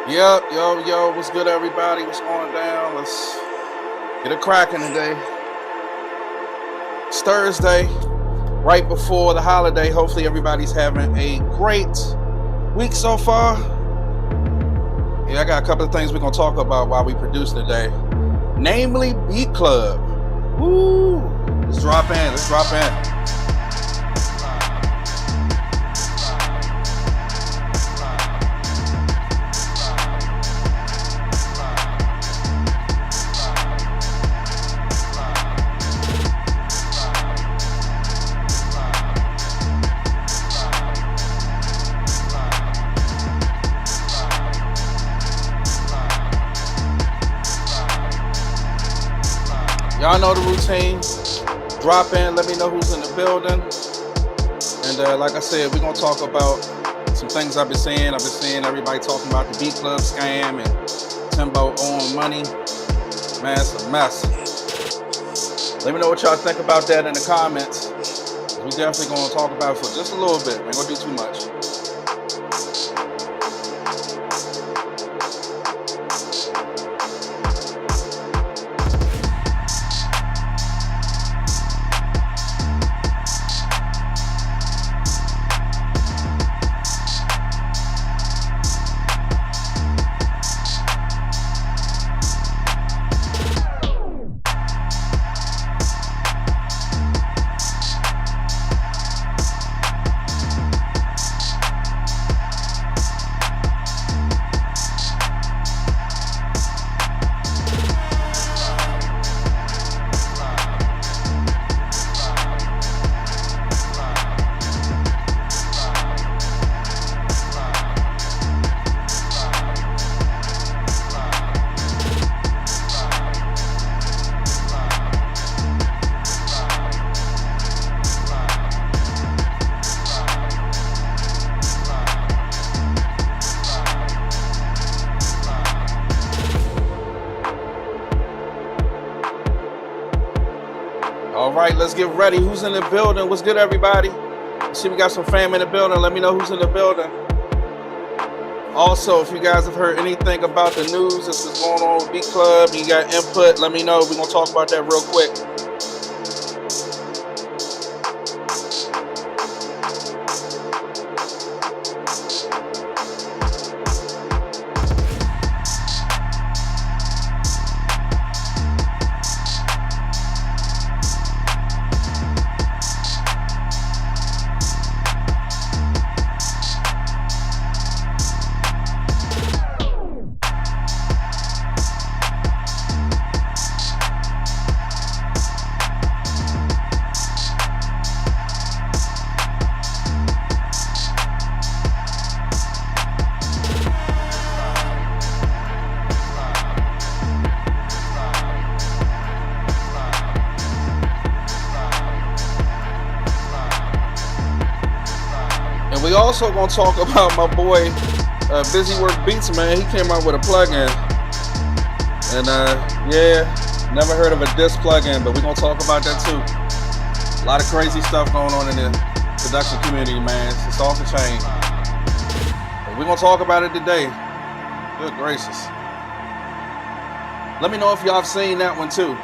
Yo, what's good, everybody? What's going down? Let's get a cracking today. It's Thursday, right before the holiday. Hopefully, everybody's having a great week so far. Yeah, I got a couple of things we're gonna talk about while we produce today, namely Beatclub. Woo! Let's drop in. Let's drop in. Y'all know the routine. Drop in, let me know who's in the building. And like I said, we're gonna talk about some things I've been seeing. I've been seeing everybody talking about the Beatclub scam and Timbo owing money. Man, it's a mess. Let me know what y'all think about that in the comments. We definitely gonna talk about it for just a little bit. We ain't gonna do too much. All right, let's get ready. Who's in the building? What's good, everybody? See, we got some fam in the building. Let me know who's in the building. Also, if you guys have heard anything about the news that's what's going on with Beatclub, you got input, let me know. We're gonna talk about that real quick. And we also gonna talk about my boy Busy Work Beats, man. He came out with a plugin, and yeah, never heard of a Diss plugin, but we're gonna talk about that too. A lot of crazy stuff going on in the production community, man. It's off the chain. But we're gonna talk about it today. Good gracious. Let me know if y'all have seen that one too,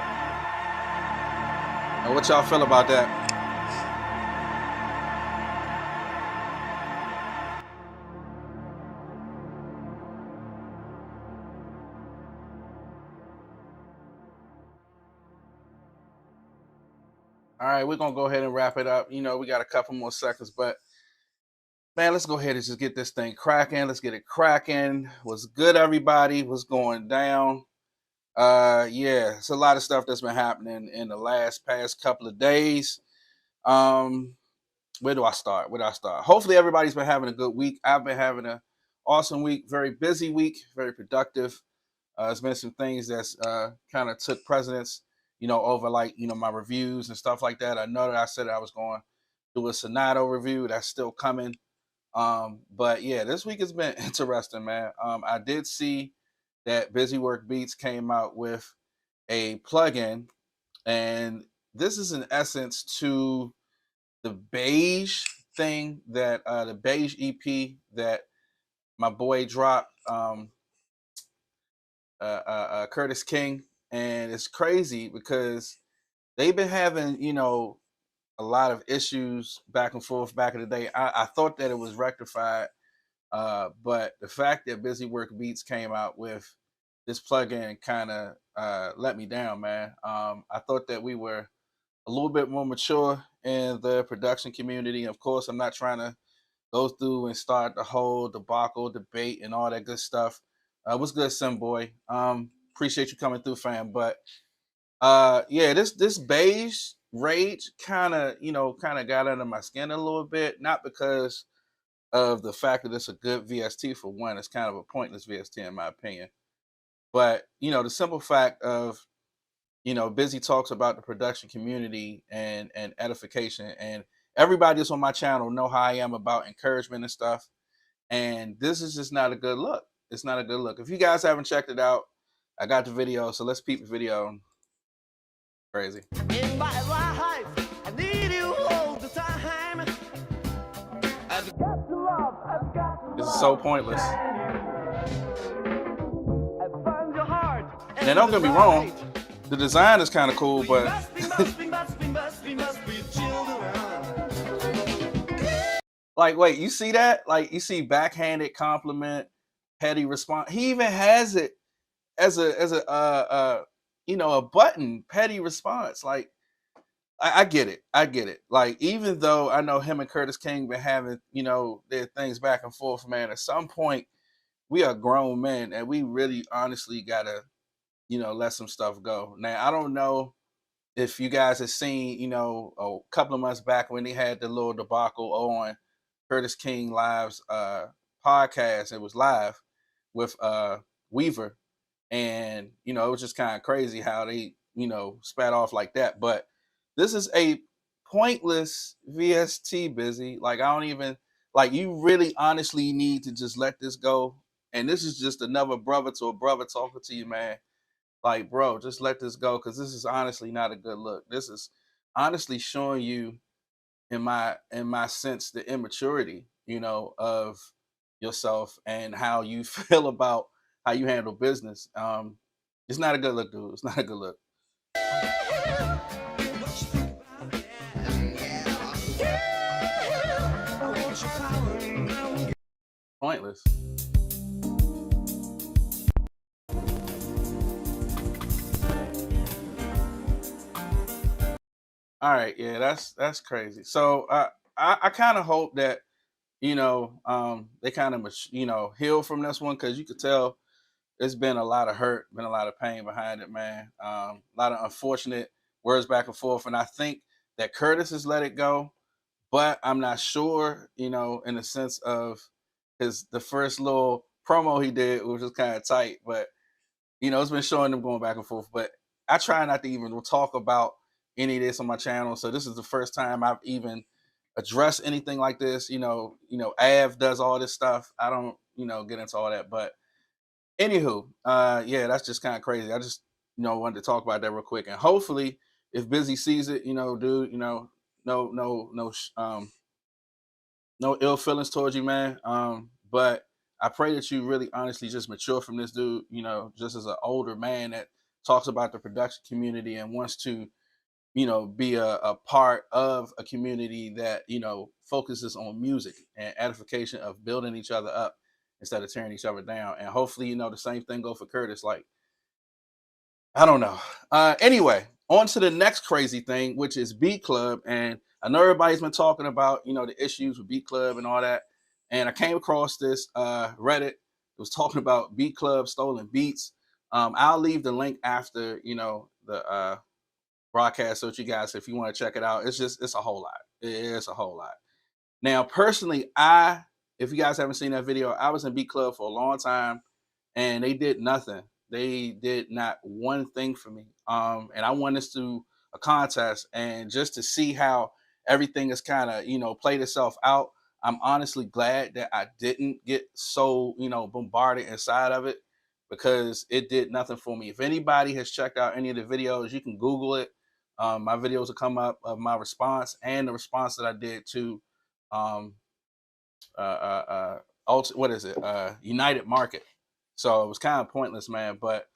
and what y'all feel about that. All right, we're gonna go ahead and wrap it up. You know, we got a couple more seconds, but man, let's go ahead and just get this thing cracking. Let's get it cracking. What's good, everybody? What's going down? Yeah, it's a lot of stuff that's been happening in the past couple of days. Um, where do I start? Where do I start? Hopefully, everybody's been having a good week. I've been having an awesome week, very busy week, very productive. There's been some things that's kind of took precedence, over like my reviews and stuff like that. I know that I said I was going to do a Sonato review. That's still coming. But yeah, this week has been interesting, man. I did see that Busy Work Beats came out with a plugin, and this is in essence to the Beige thing that the Beige EP that my boy dropped. Curtis King, and it's crazy because they've been having, a lot of issues back and forth back in the day. I thought that it was rectified, but the fact that Busy Work Beats came out with this plugin kind of let me down, man. I thought that we were a little bit more mature in the production community. Of course, I'm not trying to go through and start the whole debacle debate and all that good stuff. What's good, Sim Boy? Appreciate you coming through, fam. But yeah, this beige rage kind of got under my skin a little bit, not because of the fact that it's a good VST. For one, it's kind of a pointless VST in my opinion, but the simple fact of Busy talks about the production community and edification, and everybody that's on my channel know how I am about encouragement and stuff, and this is just not a good look. It's not a good look. If you guys haven't checked it out, I got the video, so let's peep the video. Crazy. In my life, I need you all the time. I've got to love, I've got to This is so pointless. I find your heart. Now don't get me wrong, the design is kind of cool, but like, wait, you see that? Like, you see backhanded compliment, petty response. He even has it as a button, petty response. Like, I get it. I get it. Like, even though I know him and Curtis King been having, their things back and forth, man, at some point we are grown men and we really honestly gotta, let some stuff go. Now, I don't know if you guys have seen, a couple of months back when they had the little debacle on Curtis King Live's podcast. It was live with Weaver. And, it was just kind of crazy how they, spat off like that. But this is a pointless VST, Busy. Like, I don't even, like, you really honestly need to just let this go. And this is just another brother to a brother talking to you, man. Like, bro, just let this go, because this is honestly not a good look. This is honestly showing you, in my sense, the immaturity, of yourself and how you feel about how you handle business. It's not a good look, dude. It's not a good look. Pointless. All right, yeah, that's crazy. So I kind of hope that they kind of heal from this one, because you could tell there's been a lot of hurt, been a lot of pain behind it, man. A lot of unfortunate words back and forth, and I think that Curtis has let it go, but I'm not sure, in the sense of the first little promo he did, which was kind of tight, but it's been showing them going back and forth. But I try not to even talk about any of this on my channel, so this is the first time I've even addressed anything like this. Av does all this stuff. I don't, get into all that, but anywho, yeah, that's just kind of crazy. I just, wanted to talk about that real quick, and hopefully, if Busy sees it, dude, no, no ill feelings towards you, man. But I pray that you really, honestly, just mature from this, dude. Just as an older man that talks about the production community and wants to, be a part of a community that focuses on music and edification, of building each other up instead of tearing each other down. And hopefully, the same thing go for Curtis. Like, I don't know. Anyway, on to the next crazy thing, which is Beatclub. And I know everybody's been talking about, the issues with Beatclub and all that. And I came across this Reddit. It was talking about Beatclub stolen beats. I'll leave the link after, the broadcast, so that you guys, if you want to check it out, it's a whole lot. It's a whole lot. Now, personally, if you guys haven't seen that video, I was in Beatclub for a long time, and they did nothing. They did not one thing for me. And I won this through a contest, and just to see how everything is kind of, played itself out, I'm honestly glad that I didn't get so, bombarded inside of it, because it did nothing for me. If anybody has checked out any of the videos, you can Google it. My videos will come up of my response and the response that I did to what is it? United Market. So it was kind of pointless, man. But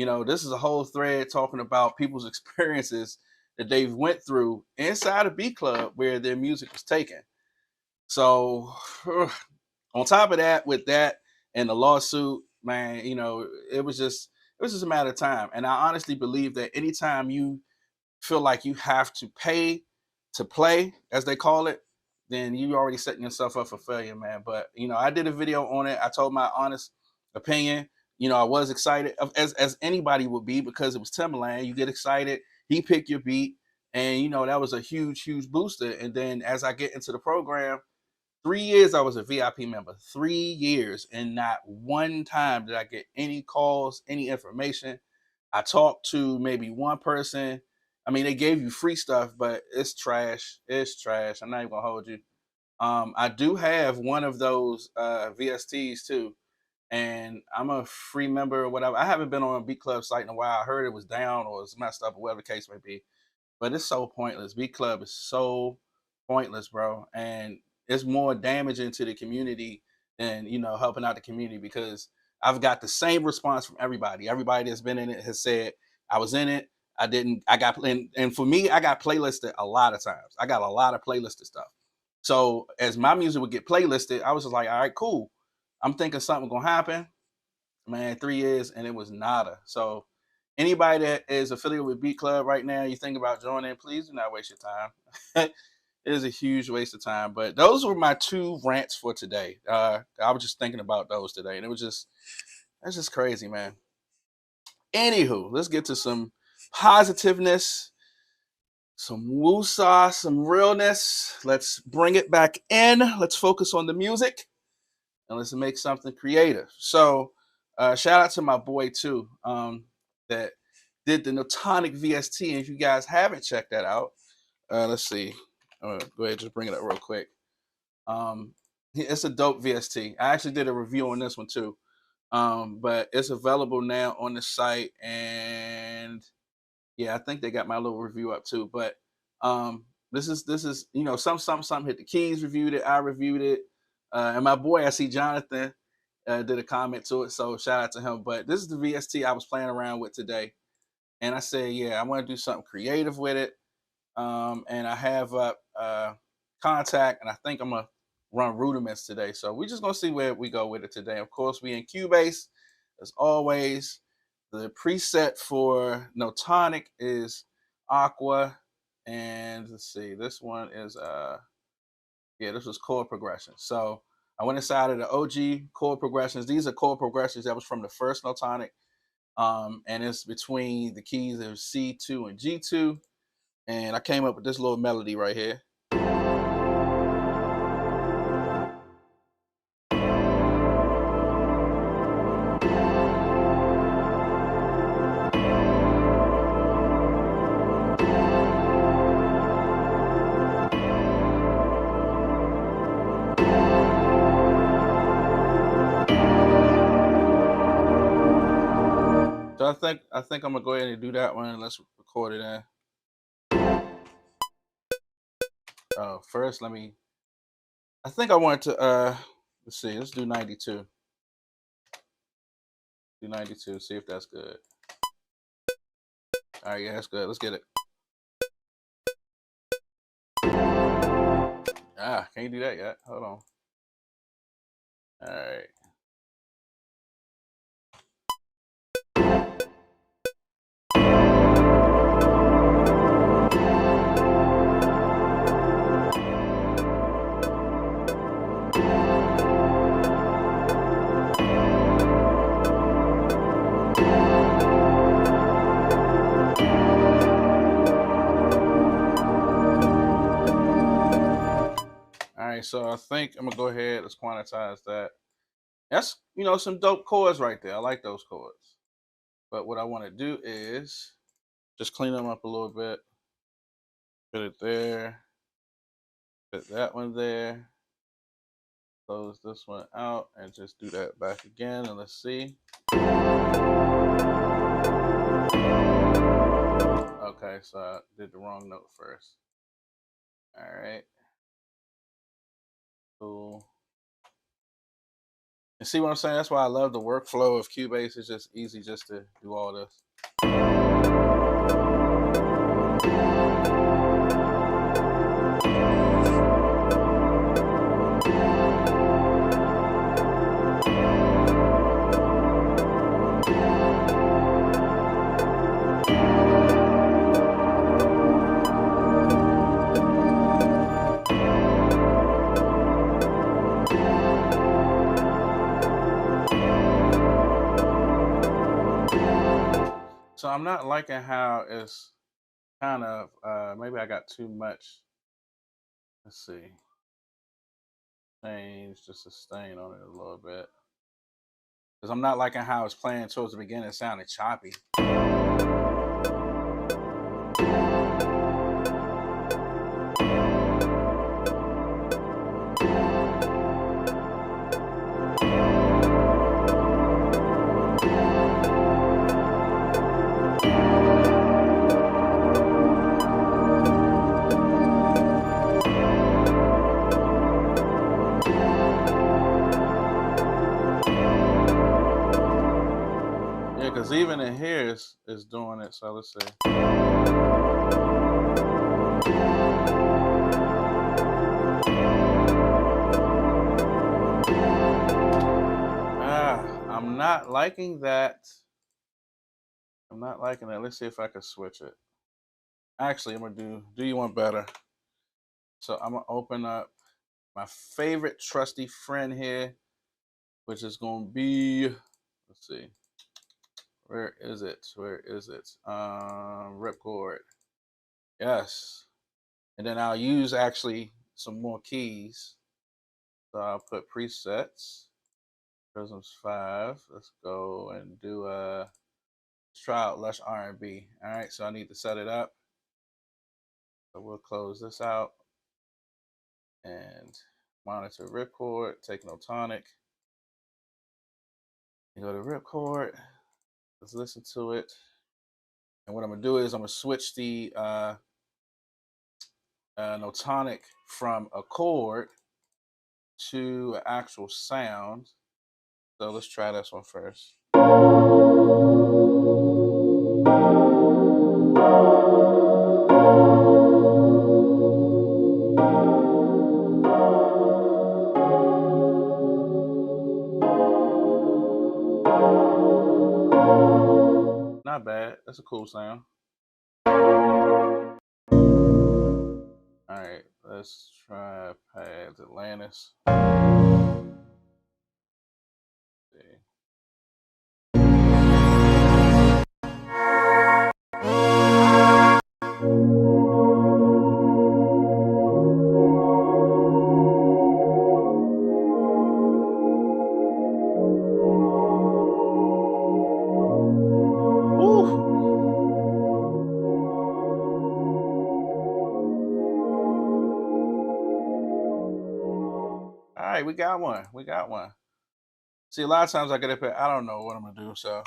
You know, this is a whole thread talking about people's experiences that they've went through inside a Beatclub where their music was taken. So on top of that, with that and the lawsuit, man, you know, it was just a matter of time. And I honestly believe that anytime you feel like you have to pay to play, as they call it, then you already setting yourself up for failure, man. But you know, I did a video on it. I told my honest opinion. You know, I was excited, as anybody would be, because it was Timberland. You get excited. He picked your beat, and you know that was a huge, huge booster. And then as I get into the program, 3 years I was a VIP member. 3 years, and not one time did I get any calls, any information. I talked to maybe one person. I mean, they gave you free stuff, but it's trash. It's trash. I'm not even gonna hold you. I do have one of those VSTs too, and I'm a free member or whatever. I haven't been on a Beatclub site in a while. I heard it was down or it's messed up or whatever the case may be. But it's so pointless. Beatclub is so pointless, bro, and it's more damaging to the community than helping out the community, because I've got the same response from everybody. Everybody that's been in it has said, I was in it, I didn't, I got, and for me, I got playlisted a lot of times. I got a lot of playlisted stuff. So as my music would get playlisted, I was just like, all right, cool. I'm thinking something gonna happen. Man, 3 years and it was nada. So anybody that is affiliated with Beatclub right now, you think about joining, please do not waste your time. It is a huge waste of time. But those were my two rants for today. I was just thinking about those today, and that's just crazy, man. Anywho, let's get to some positiveness, some woosah, some realness. Let's bring it back in. Let's focus on the music and let's make something creative. So, shout out to my boy too, that did the Notonic VST. And if you guys haven't checked that out, let's see. Go ahead, just bring it up real quick. It's a dope VST. I actually did a review on this one too, but it's available now on the site. And yeah, I think they got my little review up too. But this is some hit the keys, reviewed it. I reviewed it, and my boy, I see Jonathan did a comment to it, so shout out to him. But this is the VST I was playing around with today, and I said, yeah, I want to do something creative with it. And I have up Contact, and I think I'm gonna run Rudiments today. So we're just gonna see where we go with it today. Of course, we in Cubase as always. The preset for Notonic is Aqua, and let's see, this one is yeah, this was chord progression. So I went inside of the OG chord progressions. These are chord progressions that was from the first Notonic, and it's between the keys of C2 and G2, and I came up with this little melody right here. So I think I'm gonna go ahead and do that one, and let's record it in. First, I think I want to let's see, let's do 92. Do 92, see if that's good. All right, yeah, that's good. Let's get it. Can't do that yet. Hold on. All right. All right, so I think I'm gonna go ahead. Let's quantize that. That's some dope chords right there. I like those chords. But what I want to do is just clean them up a little bit. Put it there. Put that one there. Close this one out and just do that back again. And let's see. Okay, so I did the wrong note first. All right. Cool. You see what I'm saying? That's why I love the workflow of Cubase. It's just easy just to do all this. So I'm not liking how it's kind of, maybe I got too much. Let's see. Change just a stain on it a little bit. Because I'm not liking how it's playing towards the beginning. It sounded choppy. Because even in here is doing it. So let's see. I'm not liking that. I'm not liking that. Let's see if I can switch it. Actually, I'm gonna do you one better. So I'm gonna open up my favorite trusty friend here, which is gonna be, let's see. Where is it? Where is it? Ripcord. Yes. And then I'll use actually some more keys. So I'll put presets. Prisms 5. Let's go and do let's try out Lush R&B. All right, so I need to set it up. So we'll close this out and monitor ripcord, take no tonic. You go to ripcord. Let's listen to it. And what I'm gonna do is I'm gonna switch the no tonic from a chord to an actual sound. So let's try this one first. Not bad. That's a cool sound. All right, let's try Pads Atlantis. Let's see. All right, we got one. We got one. See, a lot of times I get up here, I don't know what I'm gonna do, so.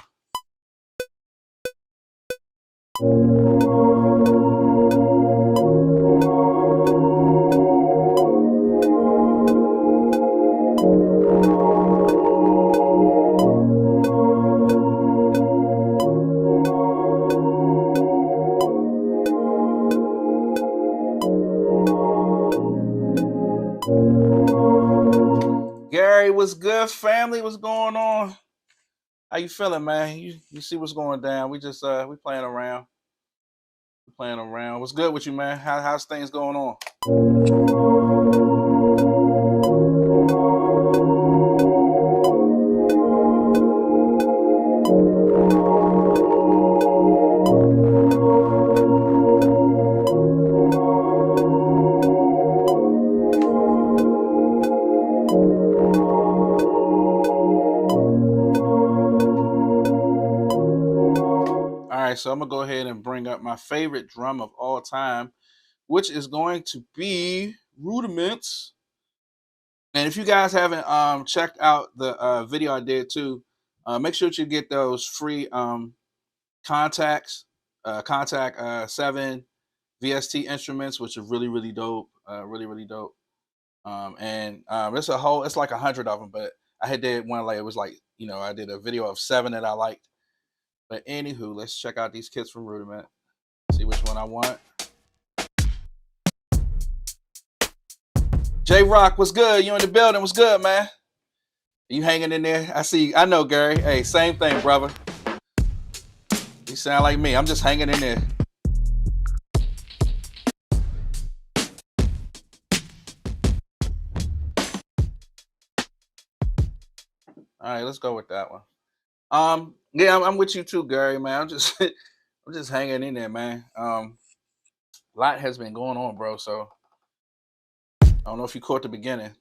Gary, what's good, family? What's going on? How you feeling, man? You see what's going down? We just we playing around. We playing around. What's good with you, man? How's things going on? So I'm gonna go ahead and bring up my favorite drum of all time, which is going to be Rudiments. And if you guys haven't checked out the video I did too, make sure that you get those free contacts, contact 7 VST instruments, which are really, really dope, really, really dope. It's like 100 of them, but I had did one like it was like, you know, I did a video of 7 that I liked. But anywho, let's check out these kits from Rudiment. See which one I want. J Rock, what's good? You in the building? What's good, man? You hanging in there? I see. I know, Gary. Hey, same thing, brother. You sound like me. I'm just hanging in there. All right, let's go with that one. Yeah, I'm with you too, Gary, man. I'm just I'm just hanging in there, man. A lot has been going on, bro. So I don't know if you caught the beginning.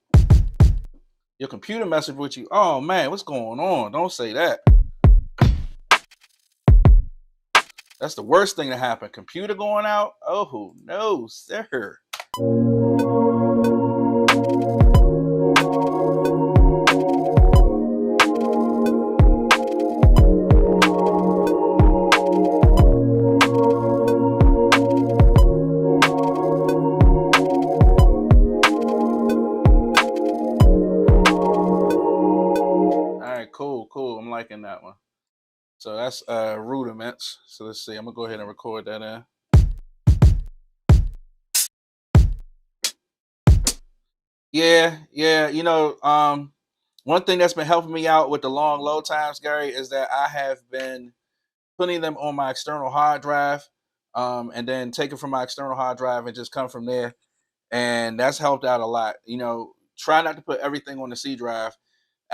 Your computer messaged with you. Oh man, what's going on? Don't say that. That's the worst thing to happen. Computer going out? Oh no, sir. Cool. I'm liking that one. So that's Rudiments. So let's see. I'm gonna go ahead and record that in. Yeah. You know, one thing that's been helping me out with the long load times, Gary, is that I have been putting them on my external hard drive, and then take it from my external hard drive and just come from there. And that's helped out a lot. You know, try not to put everything on the C drive.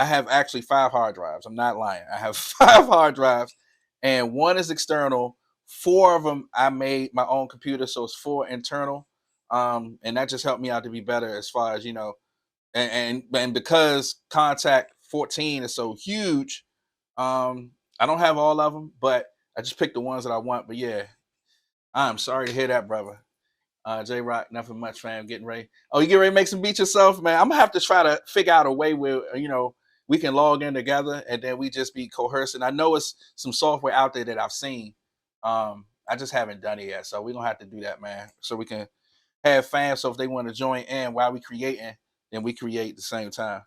I have actually 5 hard drives. I'm not lying. I have 5 hard drives, and 1 is external. 4 of them I made my own computer, so it's 4 internal. And that just helped me out to be better as far as, you know, and because Contact 14 is so huge, I don't have all of them, but I just picked the ones that I want. But yeah, I'm sorry to hear that, brother. J Rock, nothing much, fam. Getting ready. Oh, you get ready to make some beats yourself, man? I'm gonna have to try to figure out a way where, you know, we can log in together and then we just be coercing. I know it's some software out there that I've seen. I just haven't done it yet, so we're gonna have to do that, man. So we can have fans. So if they want to join in while we creating, then we create at the same time.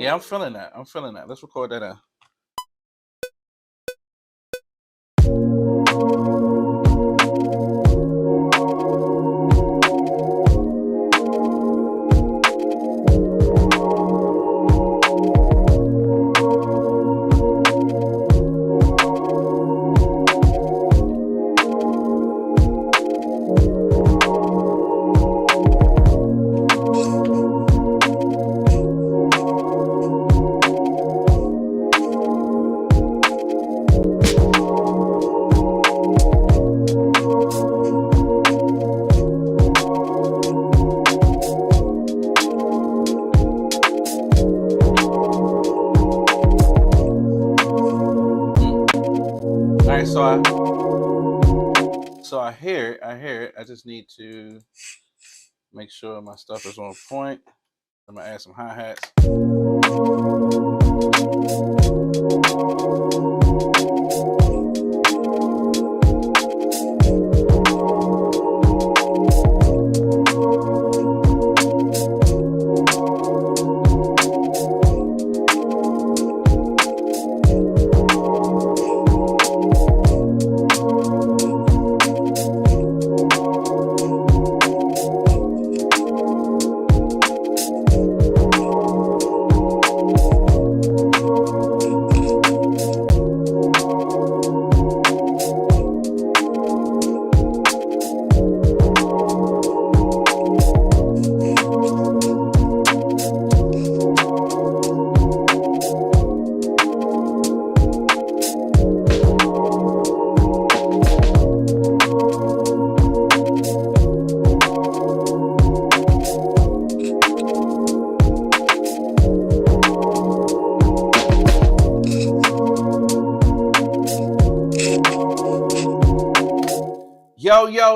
Yeah, I'm feeling that. Let's record that in. So I hear it. I just need to make sure my stuff is on point. I'm gonna add some hi-hats.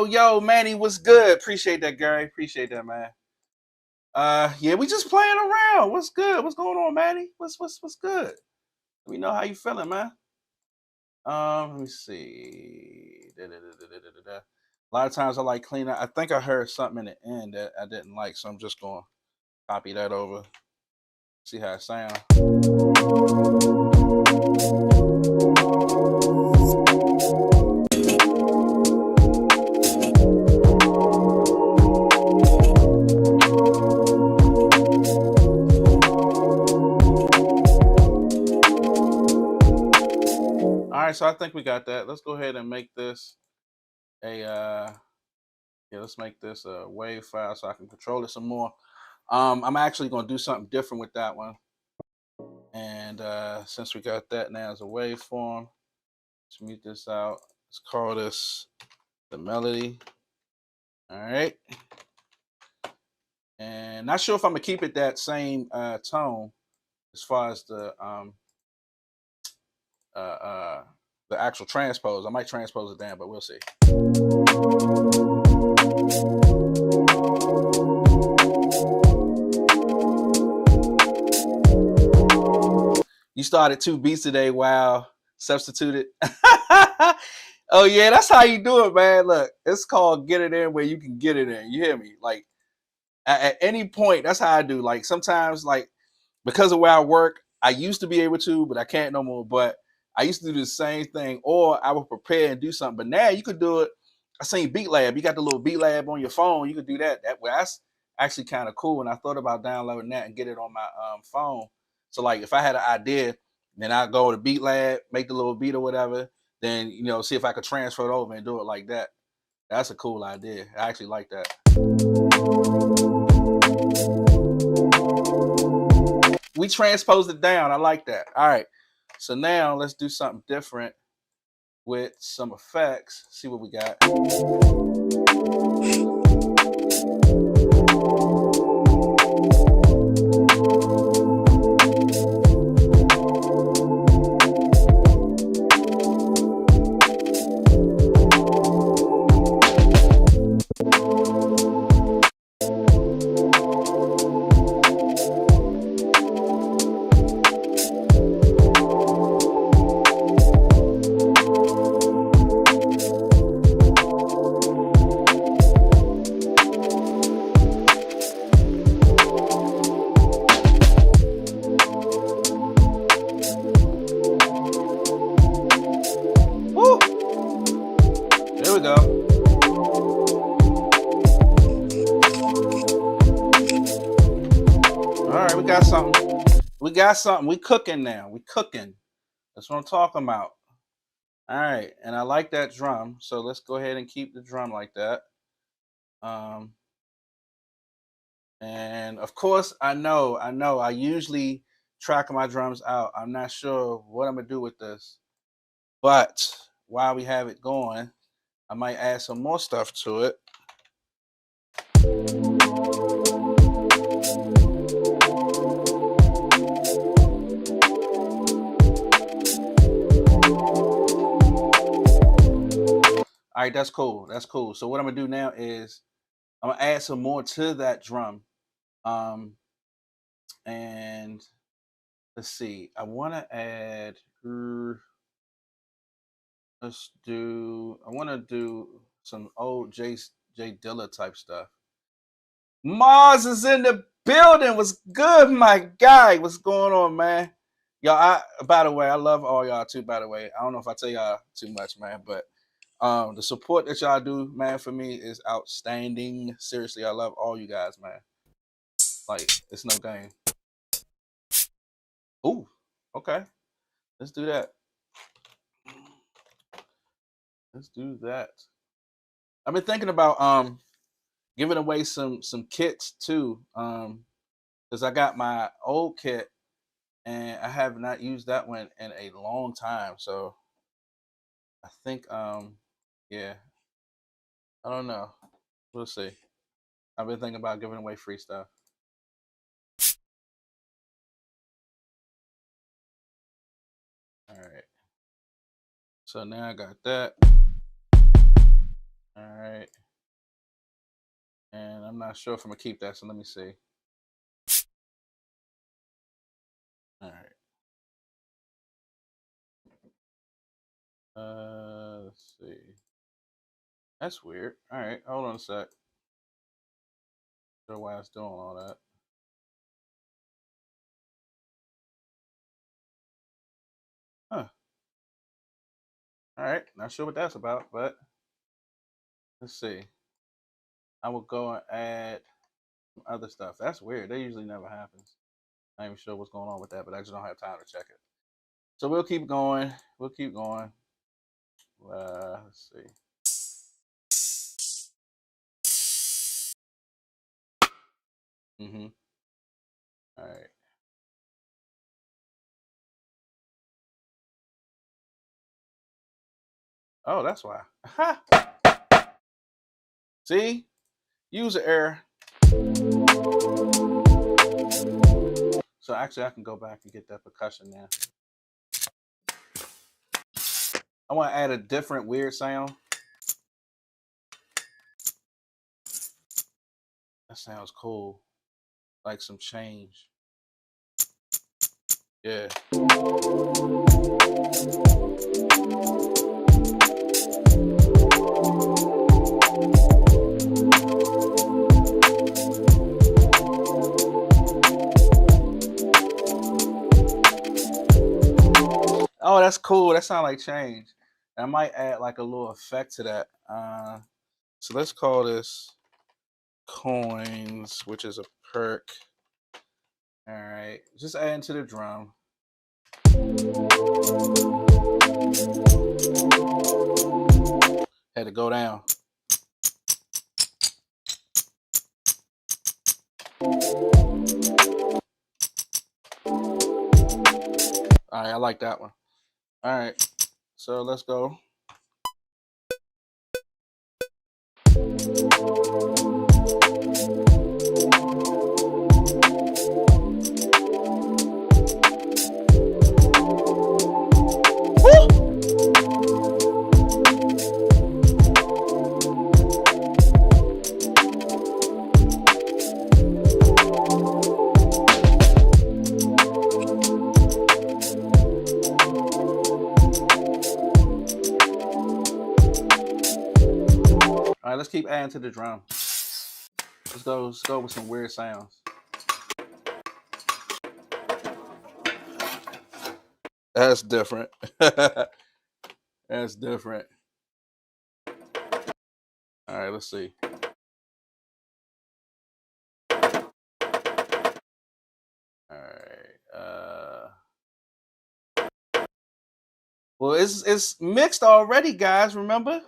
yo, Manny, what's good? Appreciate that, Gary. Appreciate that, man. Yeah, we just playing around. What's good? What's going on, Manny? What's good? Let me know how you feeling, man. Let me see. Da. A lot of times I like clean up. I think I heard something in the end that I didn't like, so I'm just gonna copy that over. See how it sounds. All right, so I think we got that. Let's go ahead and make this a let's make this a wave file so I can control it some more. I'm actually gonna do something different with that one. And since we got that now as a waveform, let's mute this out. Let's call this the melody. All right. And not sure if I'm gonna keep it that same tone as far as the actual transpose. I might transpose it down, but we'll see. You started 2 beats today. Wow. Substituted. Oh yeah, that's how you do it, man. Look, it's called get it in where you can get it in. You hear me? Like at any point, that's how I do. Like sometimes, like because of where I work, I used to be able to, but I can't no more. But I used to do the same thing, or I would prepare and do something. But now you could do it. I seen Beatlab. You got the little Beatlab on your phone. You could do that. That's actually kind of cool. And I thought about downloading that and get it on my phone. So like, if I had an idea, then I go to Beatlab, make the little beat or whatever. Then see if I could transfer it over and do it like that. That's a cool idea. I actually like that. We transposed it down. I like that. All right. So now let's do something different with some effects. See what we got. There we go. All right, we got something. We got something. We cooking now. We cooking. That's what I'm talking about. All right, and I like that drum. So let's go ahead and keep the drum like that. And of course, I know. I usually track my drums out. I'm not sure what I'm gonna do with this, but while we have it going, I might add some more stuff to it. All right, that's cool. That's cool. So what I'm gonna do now is I'm gonna add some more to that drum. And let's see. I want to add. Let's do. I want to do some old J Dilla type stuff. Mars is in the building. What's good, my guy? What's going on, man? Y'all, by the way, I love all y'all too, by the way. I don't know if I tell y'all too much, man, but the support that y'all do, man, for me is outstanding. Seriously, I love all you guys, man. Like, it's no game. Ooh, okay. Let's do that. Let's do that. I've been thinking about giving away some kits too. Because I got my old kit and I have not used that one in a long time. So I think yeah. I don't know. We'll see. I've been thinking about giving away free stuff. All right. So now I got that. All right. And I'm not sure if I'm gonna keep that, so let me see. All right. Let's see. That's weird. All right, hold on a sec. Sure why it's doing all that. Huh. All right, not sure what that's about, but let's see. I will go and add other stuff. That's weird. That usually never happens. I'm not even sure what's going on with that, but I just don't have time to check it. So we'll keep going. We'll keep going. Let's see. Mm-hmm. All right. Oh, that's why. See? User error. So actually, I can go back and get that percussion now. I want to add a different weird sound. That sounds cool. Like some change. Yeah. Oh, that's cool. That sounds like change. I might add like a little effect to that. So let's call this coins, which is a perk. All right, just add into the drum. Had to go down. All right, I like that one. All right, so let's go. All right, let's keep adding to the drum. Let's go with some weird sounds. That's different. That's different. All right, let's see. All right. Well, it's mixed already, guys. Remember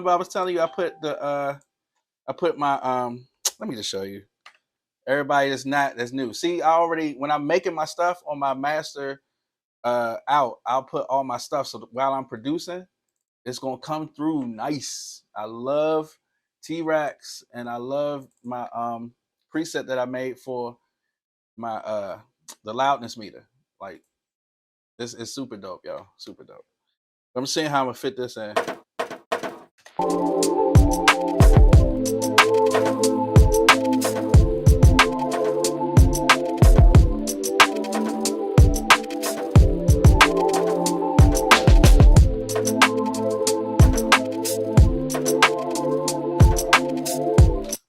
I was telling you I put my let me just show you. Everybody that's new. See, I already, when I'm making my stuff on my master out, I'll put all my stuff so while I'm producing, it's gonna come through nice. I love T-Rax and I love my preset that I made for my the loudness meter. Like this is super dope, y'all. Super dope. I'm seeing how I'm gonna fit this in.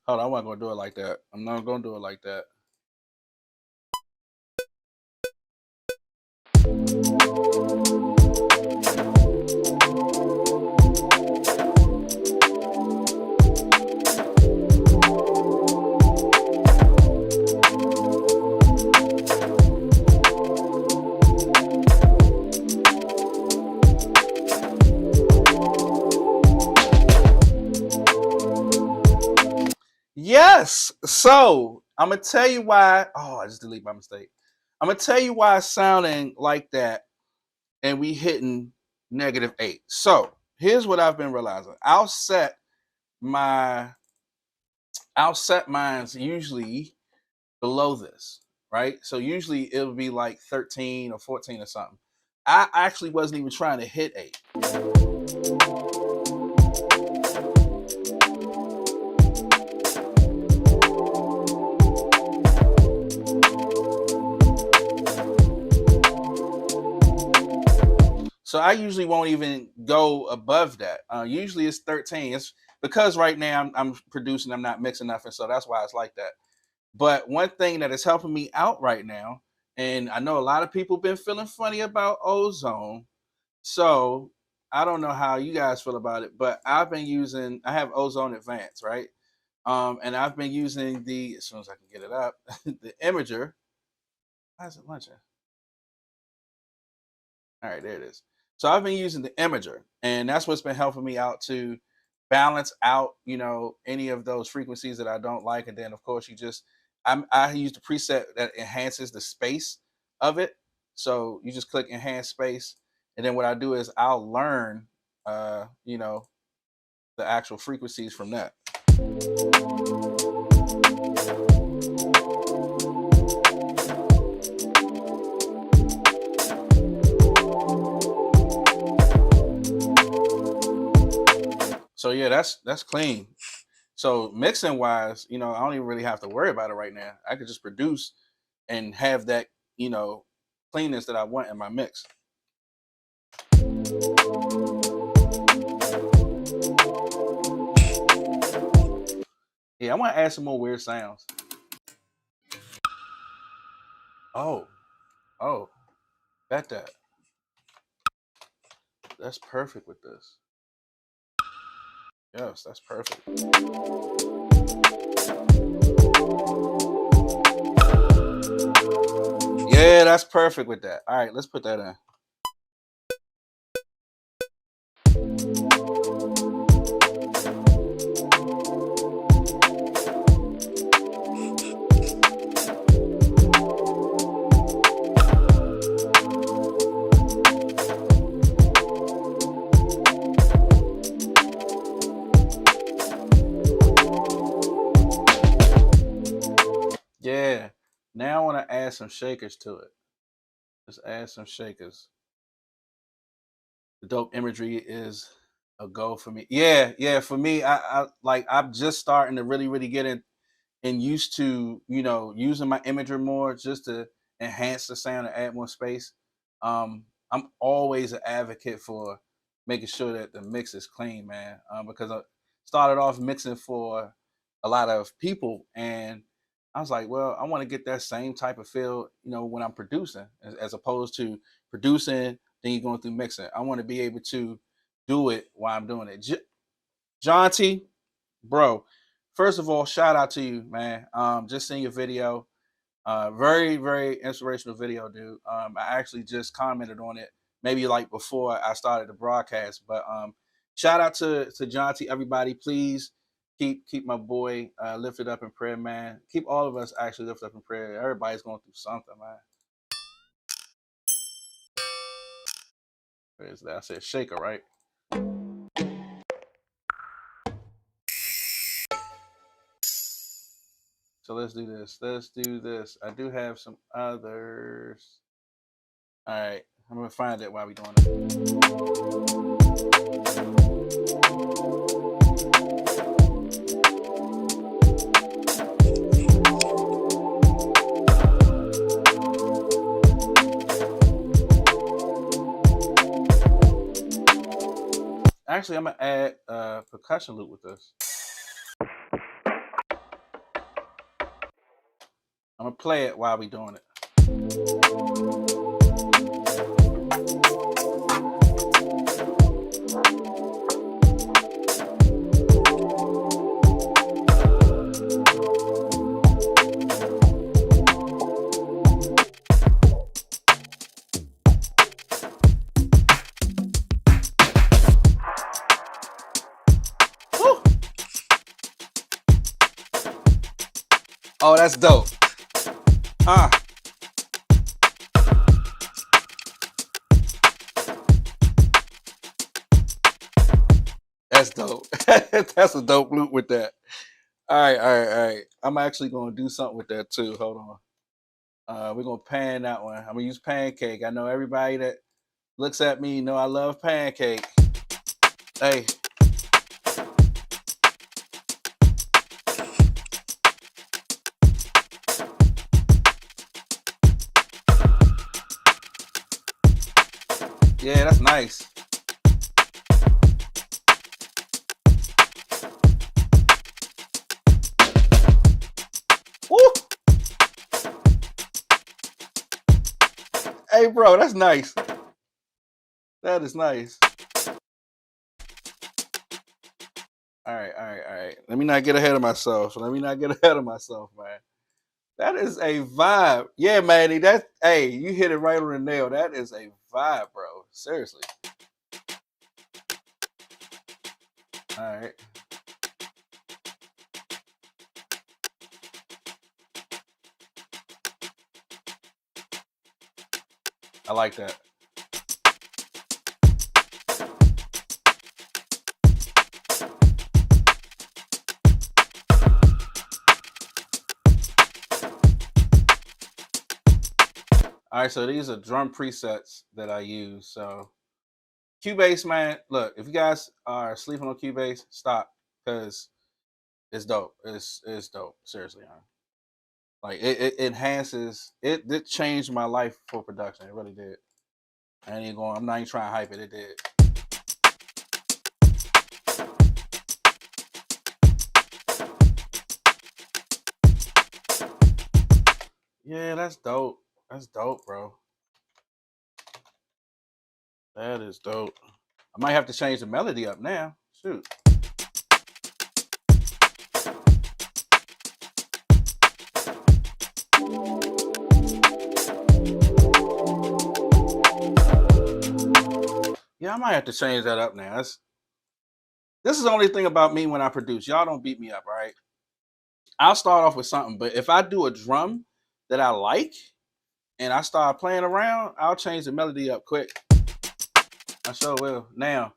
Hold on, I'm not gonna do it like that. I'm not gonna do it like that. Yes. So I'm gonna tell you why. Oh, I just deleted my mistake. I'm gonna tell you why it's sounding like that, and we hitting -8. So here's what I've been realizing. I'll set mines usually below this, right? So usually it'll be like 13 or 14 or something. I actually wasn't even trying to hit 8. I usually won't even go above that. Usually it's 13. It's because right now I'm producing, I'm not mixing nothing, so that's why it's like that. But one thing that is helping me out right now, and I know a lot of people been feeling funny about ozone, so I don't know how you guys feel about it, but I've been using, I have ozone advanced, right? And I've been using the, as soon as I can get it up, the imager. Why is it lunching? All right, there it is. So I've been using the imager, and that's what's been helping me out to balance out, any of those frequencies that I don't like. And then, of course, I use the preset that enhances the space of it. So you just click enhance space, and then what I do is I'll learn, the actual frequencies from that. So yeah, that's clean. So mixing wise, I don't even really have to worry about it right now. I could just produce and have that, cleanness that I want in my mix. Yeah, I want to add some more weird sounds. Oh, got that. That's perfect with this. Yes, that's perfect. Yeah, that's perfect with that. All right, let's put that in. Yeah. Now I want to add some shakers to it. Let's add some shakers. The dope imagery is a go for me. Yeah. For me, I'm just starting to really, really get in and used to, using my imager more just to enhance the sound and add more space. I'm always an advocate for making sure that the mix is clean, man. Because I started off mixing for a lot of people, and I was like, well, I want to get that same type of feel, when I'm producing, as opposed to producing, then you're going through mixing. I want to be able to do it while I'm doing it. John T, bro, first of all, shout out to you, man. Just seeing your video. Very, very inspirational video, dude. I actually just commented on it maybe like before I started the broadcast. But shout out to John T. Everybody, please keep my boy lifted up in prayer, man. Keep all of us actually lifted up in prayer. Everybody's going through something, man. Where is that? I said shaker, right? So let's do this. Let's do this. I do have some others. All right. I'm gonna find it while we doing it. Actually, I'm gonna add a percussion loop with this. I'm gonna play it while we doing it. Woo! Oh, that's dope. That's dope. That's a dope loop with that. All right. I'm actually gonna do something with that too. Hold on. We're gonna pan that one. I'm gonna use Pancake. I know everybody that looks at me know I love Pancake. Hey. Yeah, that's nice. Woo! Hey, bro, that's nice. That is nice. All right, all right, all right. Let me not get ahead of myself. Let me not get ahead of myself, man. That is a vibe. Yeah, Manny. That hey, you hit it right on the nail. That is a vibe, bro. Seriously. All right. I like that. All right, so these are drum presets that I use. So Cubase, man, look, if you guys are sleeping on Cubase, stop because it's dope. It's dope. Seriously, man. Like it enhances it changed my life for production. It really did. I ain't going. I'm not even trying to hype it. It did. Yeah, that's dope. That's dope, bro. That is dope. I might have to change the melody up now. Shoot. Yeah, I might have to change that up now. This is the only thing about me when I produce. Y'all don't beat me up, right? I'll start off with something, but if I do a drum that I like and I start playing around, I'll change the melody up quick. I sure will. Now,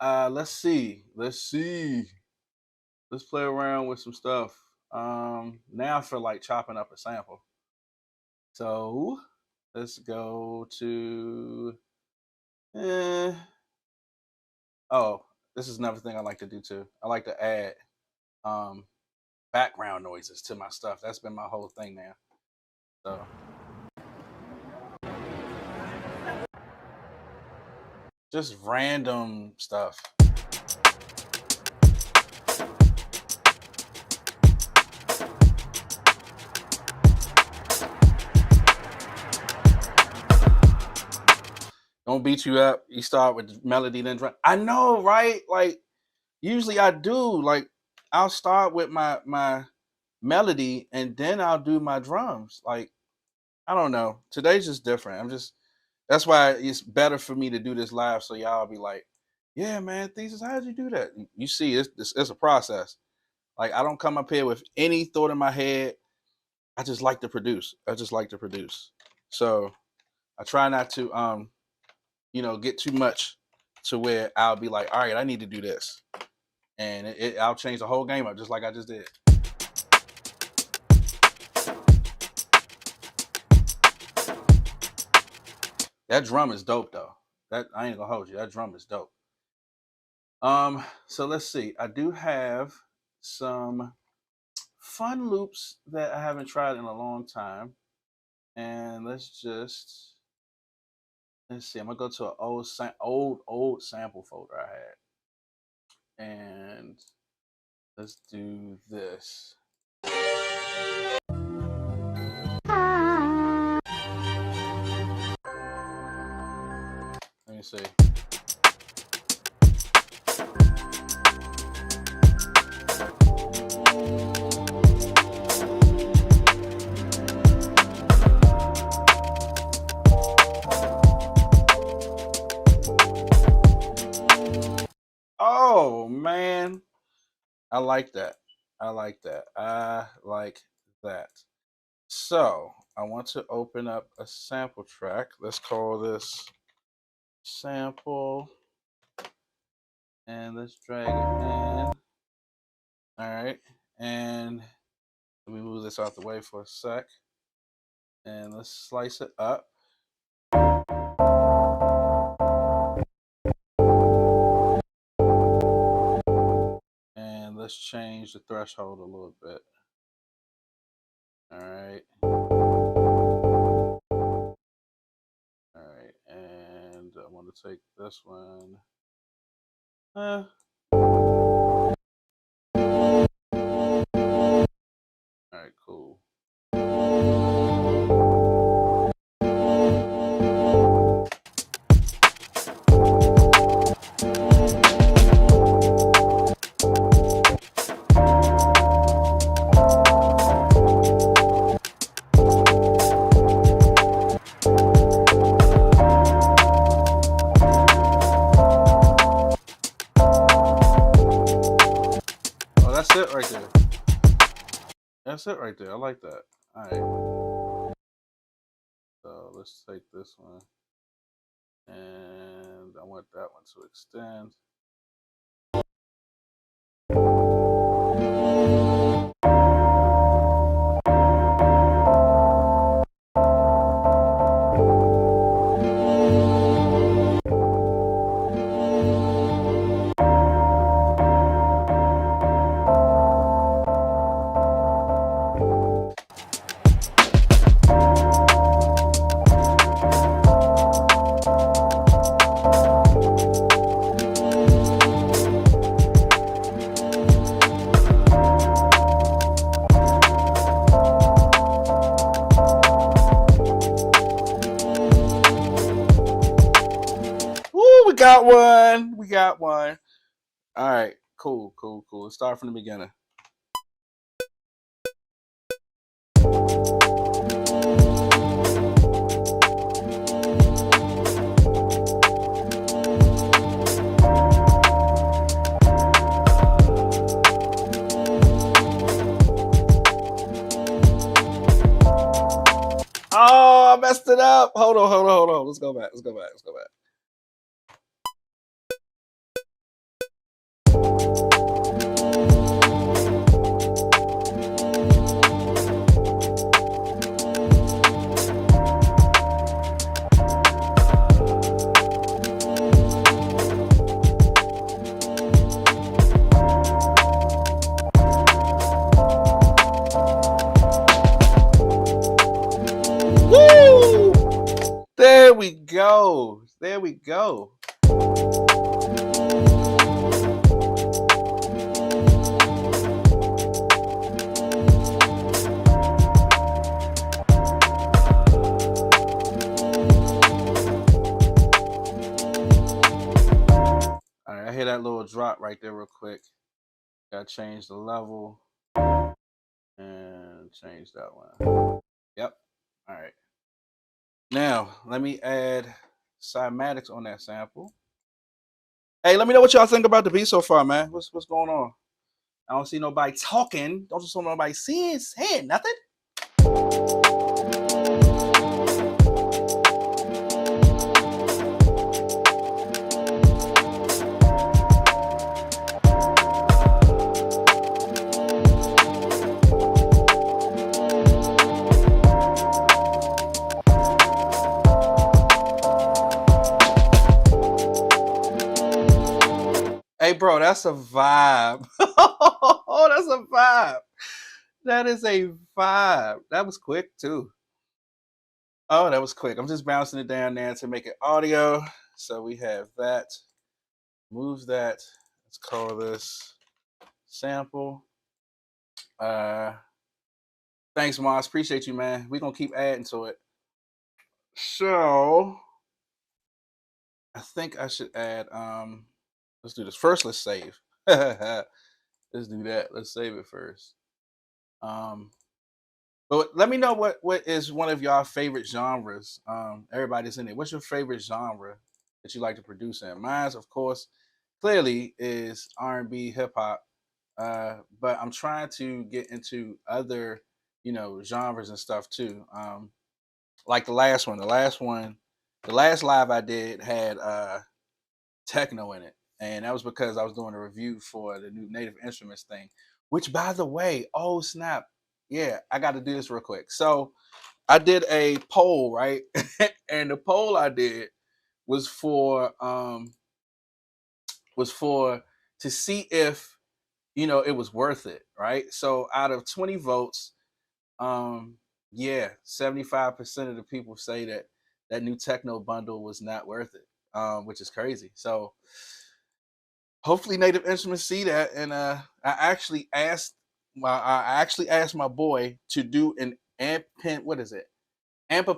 let's see. Let's play around with some stuff. Now I feel like chopping up a sample. So let's go to. Eh, oh, this is another thing I like to do too. I like to add um, background noises to my stuff. That's been my whole thing now. So just random stuff. Don't beat you up. You start with melody, then drum. I know, right? Like usually I do. Like I'll start with my melody and then I'll do my drums. Like I don't know. Today's just different. That's why it's better for me to do this live so y'all be like, yeah, man, Thesis, how'd you do that? You see, it's a process. Like I don't come up here with any thought in my head. I just like to produce. I just like to produce. So I try not to get too much to where I'll be like, all right, I need to do this. And I'll change the whole game up just like I just did. That drum is dope though. That I ain't gonna hold you. That drum is dope. So let's see. I do have some fun loops that I haven't tried in a long time. And let's see. I'm gonna go to an old sample folder I had. And let's do this. Let me see. Oh man, I like that. I like that. I like that. So I want to open up a sample track. Let's call this sample, and let's drag it in. All right, and let me move this out the way for a sec, and let's slice it up. And let's change the threshold a little bit. All right. All right, and I want take this one. All right, cool. Oh, that's it right there. That's it right there. I like that. All right. So let's take this one. And I want that one to extend. Woo, we got one. We got one. All right, cool. Let's start from the beginning. Oh, I messed it up. Hold on. Let's go back. Woo! There we go. All right, I hear that little drop right there real quick. Gotta change the level and change that one. Yep. All right. Now, let me add cymatics on that sample. Hey, let me know what y'all think about the beat so far, man. What's going on? I don't see nobody talking. Don't see nobody saying nothing. Hey, bro, that's a vibe. Oh, that's a vibe. That is a vibe. That was quick, too. Oh, that was quick. I'm just bouncing it down there to make it audio. So we have that. Move that. Let's call this sample. Thanks, Moss. Appreciate you, man. We're going to keep adding to it. So I think I should add, let's do this. First, let's save. Let's do that. Let's save it first. But let me know what is one of y'all favorite genres. Everybody's in it. What's your favorite genre that you like to produce in? Mine's, of course, clearly is R&B, hip hop. But I'm trying to get into other, genres and stuff too. Like the last live I did had techno in it, and that was because I was doing a review for the new Native Instruments thing. Which, by the way, oh snap, yeah, I got to do this real quick. So I did a poll, right? And the poll I did was for to see if it was worth it, right? So out of 20 votes, yeah, 75% of the people say that new techno bundle was not worth it. which is crazy. So hopefully Native Instruments see that. And I actually asked my boy to do an amp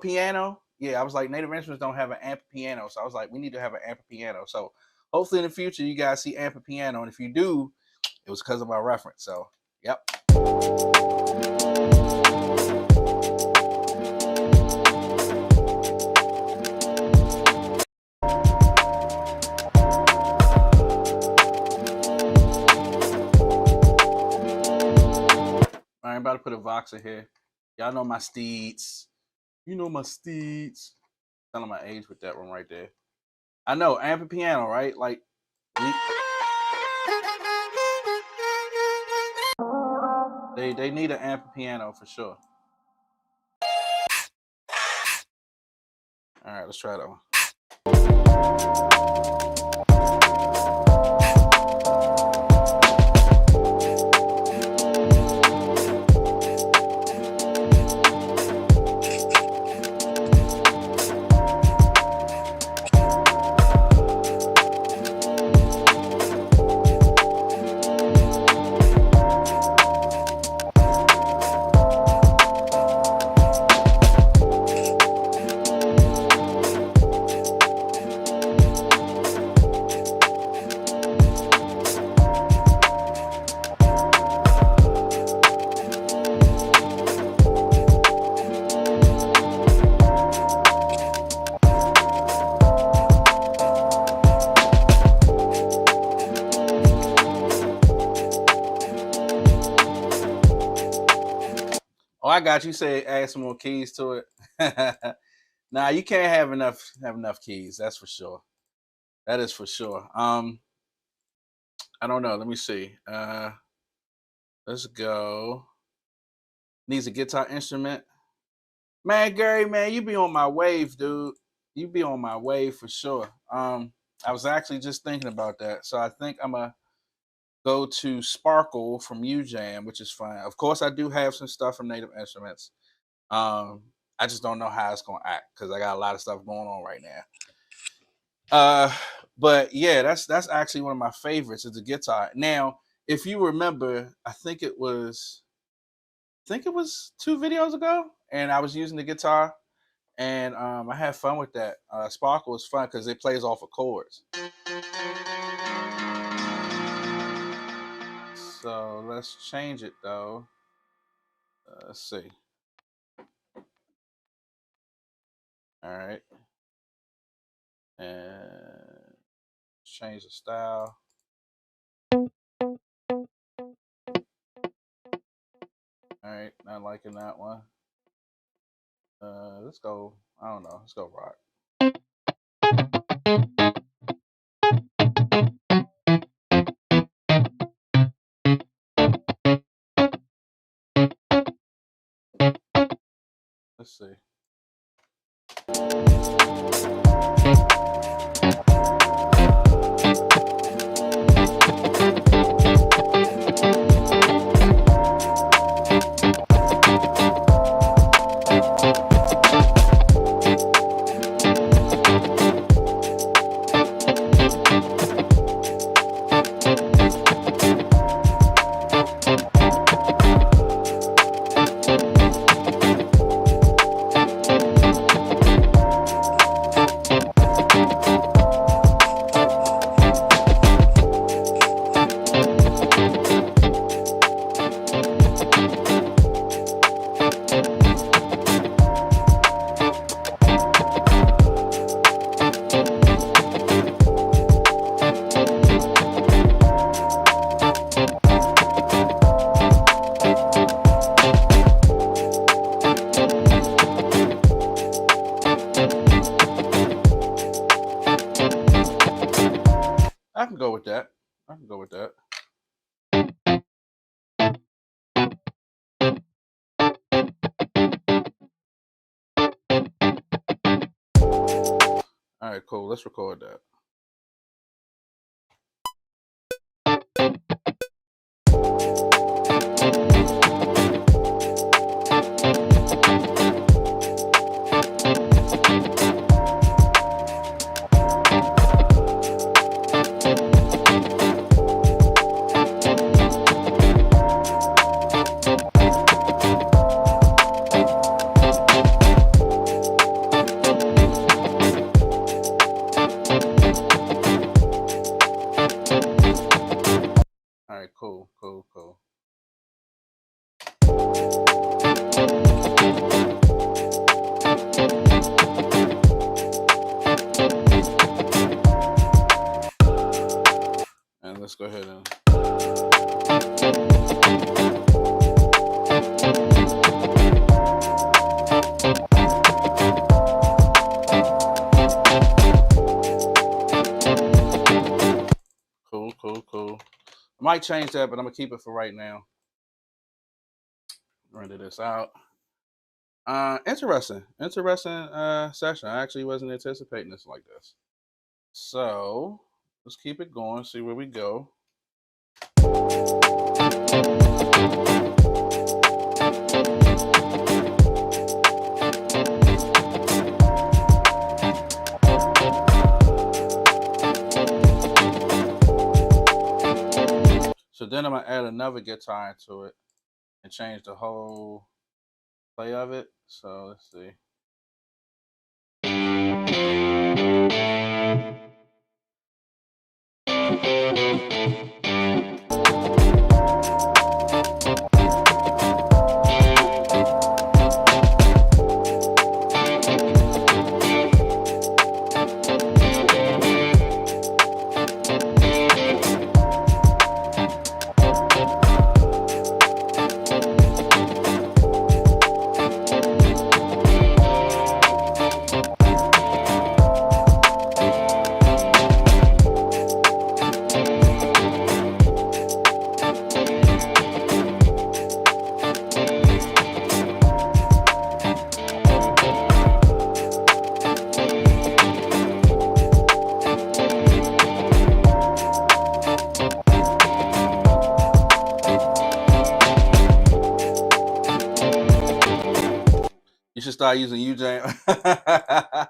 piano. Yeah, I was like, Native Instruments don't have an amp piano, so I was like, we need to have an amp piano. So hopefully in the future you guys see amp piano, and if you do, it was because of my reference. So yep. I'm about to put a Vox in here. Y'all know my steeds. You know my steeds. Telling my age with that one right there. I know, amp piano, right? Like, they need an amp piano for sure. All right, let's try that one. Oh, I got you. Say add some more keys to it. Nah, you can't have enough keys. That's for sure. That is for sure. I don't know. Let me see. Let's go. Needs a guitar instrument. Man, Gary, man, you be on my wave, dude. You be on my wave for sure. I was actually just thinking about that. So I think I'm gonna go to Sparkle from UJam, which is fine. Of course, I do have some stuff from Native Instruments. I just don't know how it's gonna act because I got a lot of stuff going on right now. But yeah, that's actually one of my favorites is the guitar. Now, if you remember, I think it was 2 videos ago, and I was using the guitar, and I had fun with that. Sparkle is fun because it plays off of chords. So let's change it though. Let's see. All right, and change the style. All right, not liking that one. Let's go. I don't know. Let's go rock. Let's see. I can go with that. I can go with that. All right, cool. Let's record that. cool, cool, cool. And let's go ahead and cool, cool, cool. I might change that, but I'm gonna keep it for right now. Render this out. Interesting session. I actually wasn't anticipating this like this. So let's keep it going, see where we go. So then I'm gonna add another guitar into it and change the whole play of it. So let's see. You should start using UJam.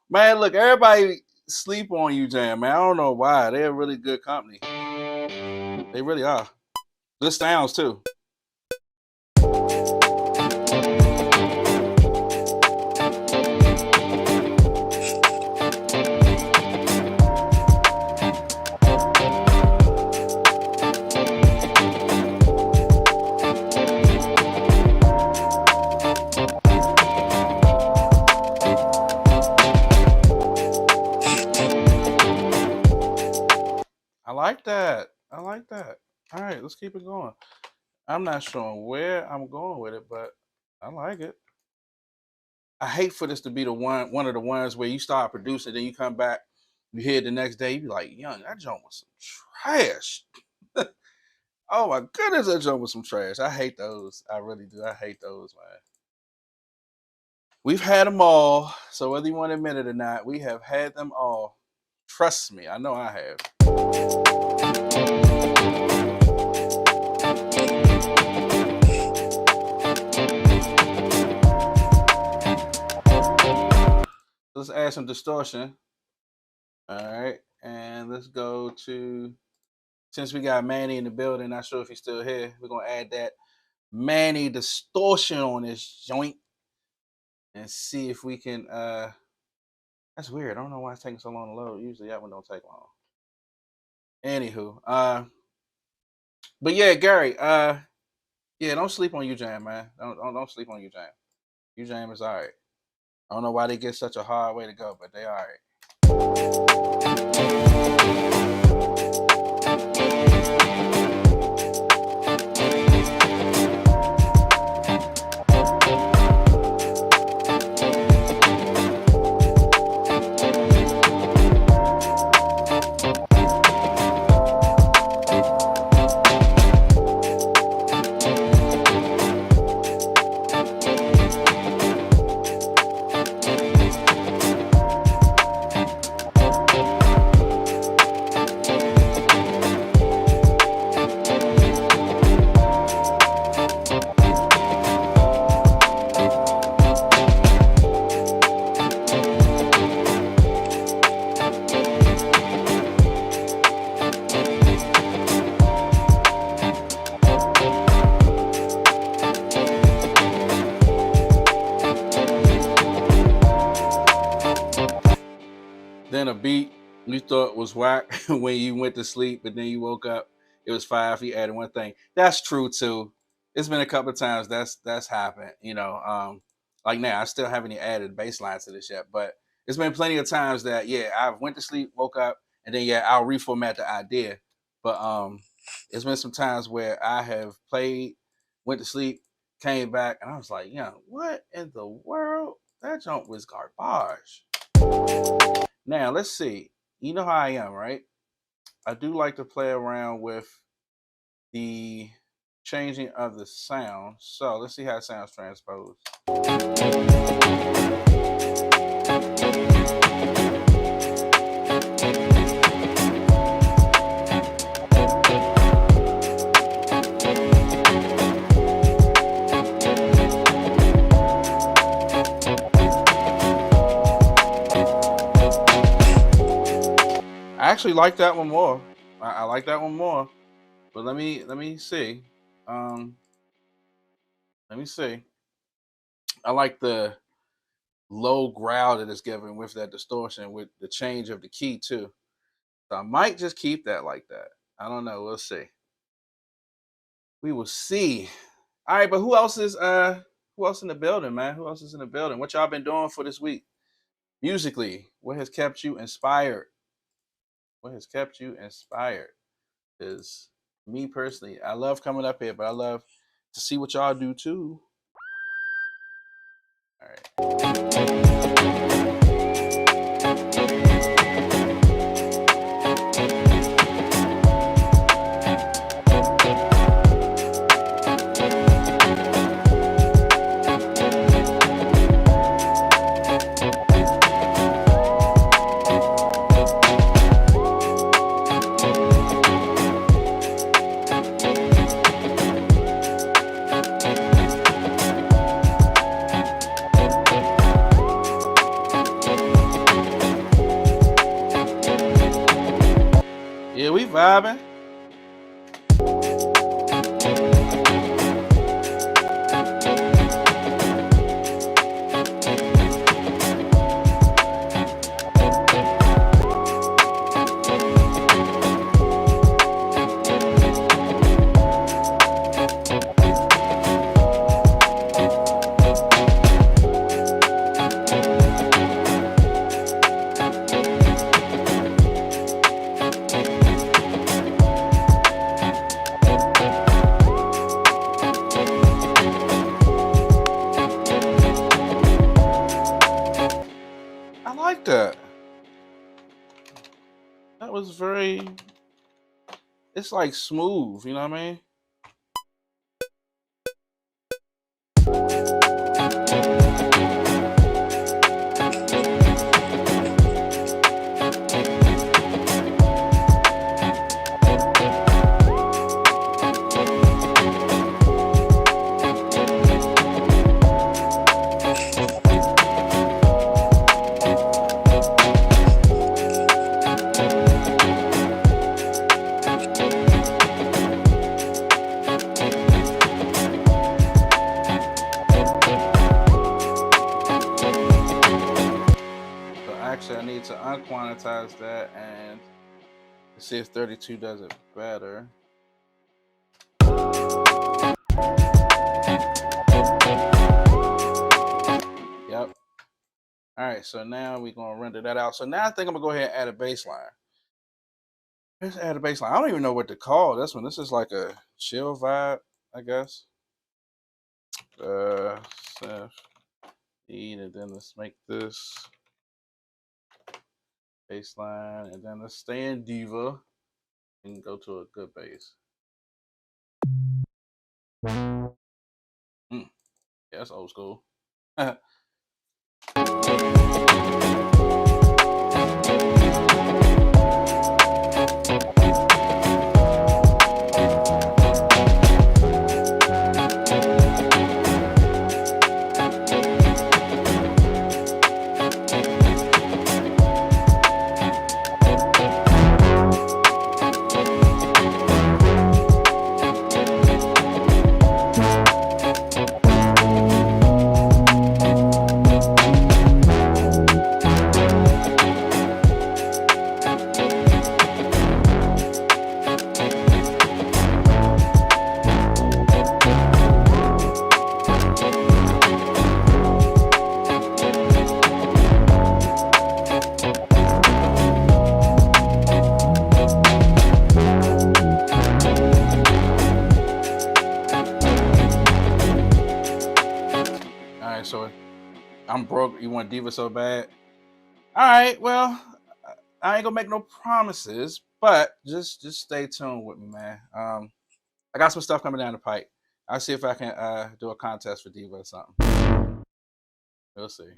Man, look, everybody sleep on UJam, man. I don't know why. They're a really good company. They really are. Good sounds too. I like that. I like that. All right, let's keep it going. I'm not sure where I'm going with it, but I like it. I hate for this to be the one of the ones where you start producing, then you come back, you hear it the next day, you be like, young, that joint was some trash. Oh my goodness, that joint was some trash. I hate those. I really do. I hate those, man. We've had them all. So whether you want to admit it or not, we have had them all. Trust me, I know I have. Let's add some distortion. All right, and let's go to, since we got Manny in the building, not sure if he's still here, we're gonna add that Manny distortion on this joint and see if we can that's weird. I don't know why it's taking so long to load. Usually that one don't take long. Anywho, but yeah, Gary, yeah, don't sleep on UJam, man. Don't sleep on UJam. UJam is alright. I don't know why they get such a hard way to go, but they alright. Then a beat you thought was whack when you went to sleep, but then you woke up it was 5. He added one thing. That's true too. It's been a couple of times that's happened. You know, like now I still haven't even added bass line to this yet, but it's been plenty of times that I've went to sleep, woke up, and then I'll reformat the idea. But it's been some times where I have played, went to sleep, came back, and I was like, what in the world? That jump was garbage. Now let's see. You know how I am, right? I do like to play around with the changing of the sound. So let's see how it sounds transposed. I actually like that one more. I like that one more. But let me see. Let me see. I like the low growl that it's given with that distortion, with the change of the key too. So I might just keep that like that. I don't know. We'll see. We will see. All right, but who else is in the building, man? Who else is in the building? What y'all been doing for this week? Musically, what has kept you inspired? What has kept you inspired? Because me personally, I love coming up here, but I love to see what y'all do too. All right. Yeah, we vibing. I like that. That was very. It's like smooth, you know what I mean? Actually, I need to unquantize that and see if 32 does it better. Yep. All right, so now we're gonna render that out. So now I think I'm gonna go ahead and add a bass line. Let's add a bass line. I don't even know what to call this one. This is like a chill vibe, I guess. And then let's make this bass line, and then let's stay in diva and go to a good bass. Yeah, that's old school. so I'm broke. You want Diva so bad? All right, well, I ain't gonna make no promises, but just stay tuned with me, man. I got some stuff coming down the pipe. I'll see if I can do a contest for Diva or something. We'll see.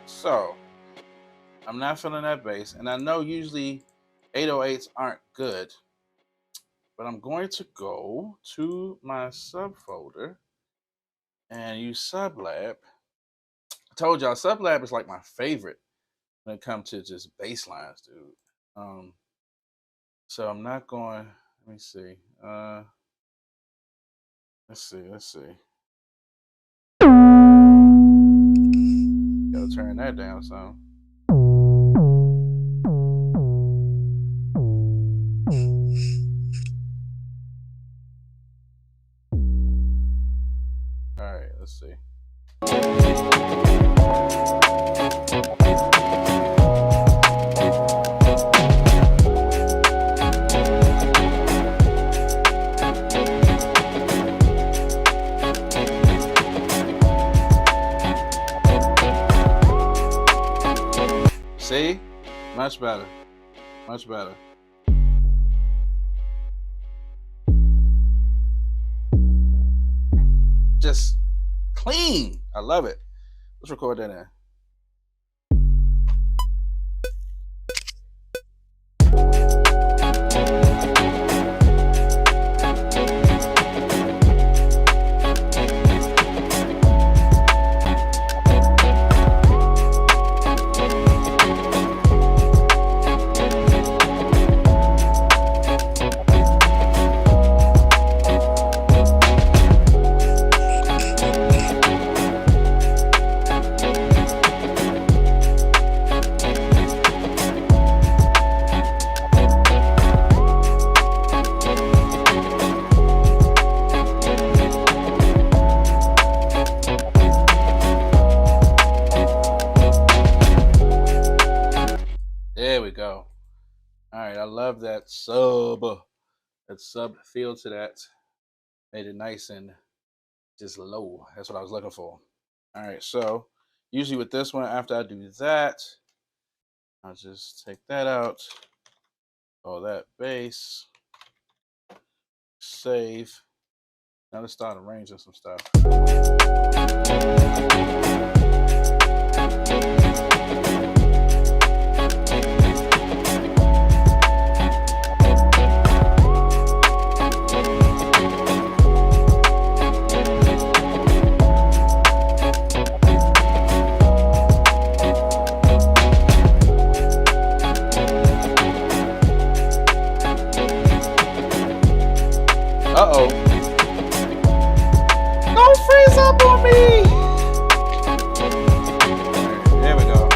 So I'm not feeling that bass, and I know usually 808s aren't good, but I'm going to go to my subfolder and use Sublab. I told y'all Sublab is like my favorite when it comes to just bass lines, dude. So I'm not going. Let me see. Let's see. Gotta turn that down some. All right, let's see. See? Much better. Much better. Just clean. I love it. Let's record that in. There we go. All right, I love that sub feel to that. Made it nice and just low. That's what I was looking for. All right, so usually with this one, after I do that, I'll just take that out. All that bass. Save. Now let's start arranging some stuff. Uh-oh. on me. There we go.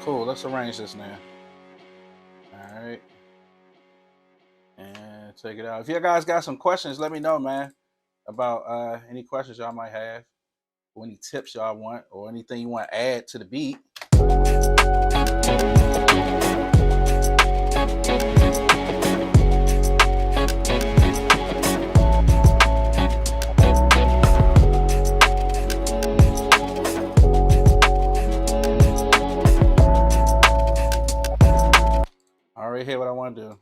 Cool, let's arrange this now. All right. And check it out. If you guys got some questions, let me know, man, about any questions y'all might have, or any tips y'all want, or anything you want to add to the beat. I already hear what I want to do.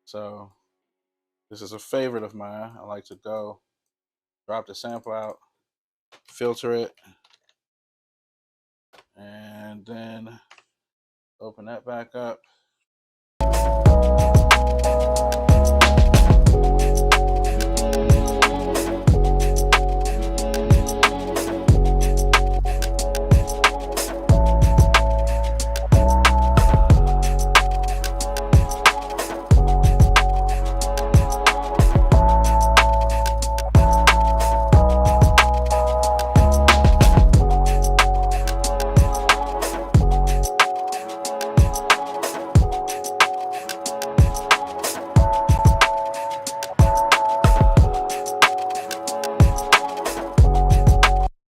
So this is a favorite of mine. I like to go drop the sample out, filter it, and then open that back up.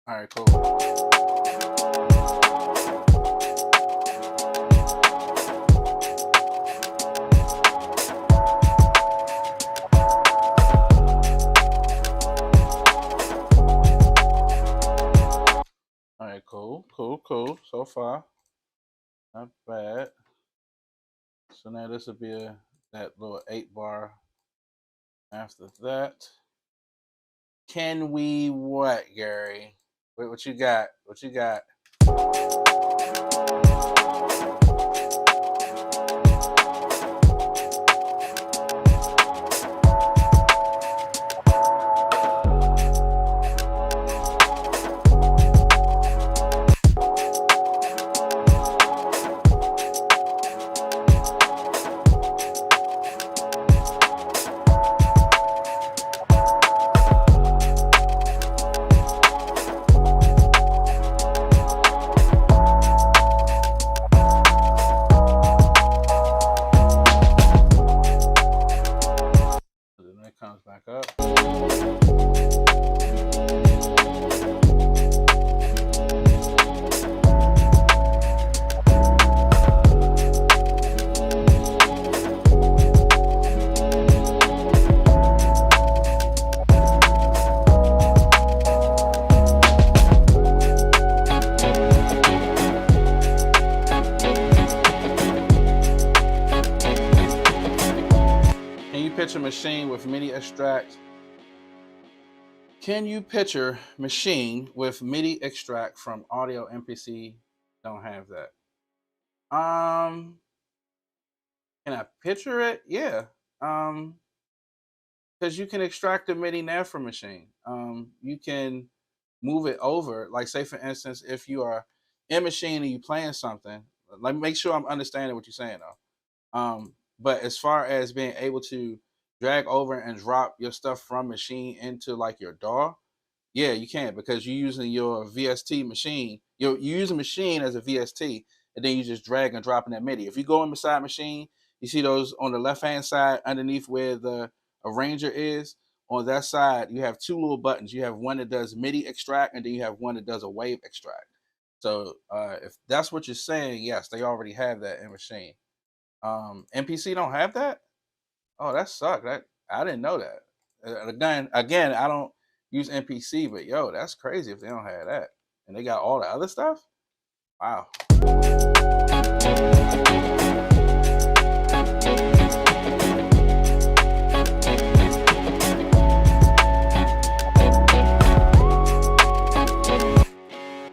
All right, cool. All right, cool. So far, not bad. So now this will be that little 8-bar. After that, can we what, Gary? What you got? What you got? Then it comes back up. Picture machine with MIDI extract. Can you picture machine with MIDI extract from audio MPC? Don't have that. Can I picture it? Yeah. Because you can extract the MIDI now from machine. You can move it over. Like say for instance, if you are in machine and you playing something, like make sure I'm understanding what you're saying though. But as far as being able to drag over and drop your stuff from machine into like your DAW, yeah, you can, because you're using your VST machine. You're using machine as a VST, and then you just drag and drop in that MIDI. If you go in beside machine, you see those on the left-hand side underneath where the arranger is. On that side, you have two little buttons. You have one that does MIDI extract, and then you have one that does a wave extract. So if that's what you're saying, yes, they already have that in machine. MPC don't have that? Oh, that sucked. I didn't know that. Again, I don't use MPC, but yo, that's crazy if they don't have that. And they got all the other stuff? Wow.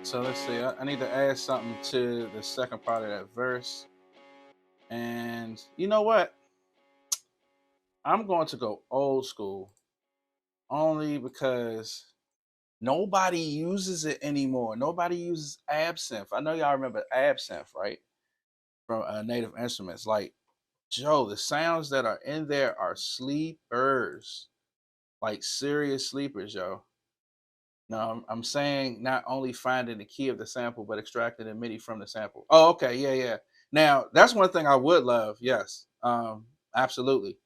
So let's see. I need to add something to the second part of that verse. And you know what? I'm going to go old school only because nobody uses it anymore. Nobody uses absinthe. I know y'all remember absinthe, right? From Native Instruments. Like, Joe, the sounds that are in there are sleepers, like serious sleepers, yo. No, I'm saying not only finding the key of the sample, but extracting the MIDI from the sample. Oh, okay, yeah, yeah. Now that's one thing I would love. Yes, absolutely.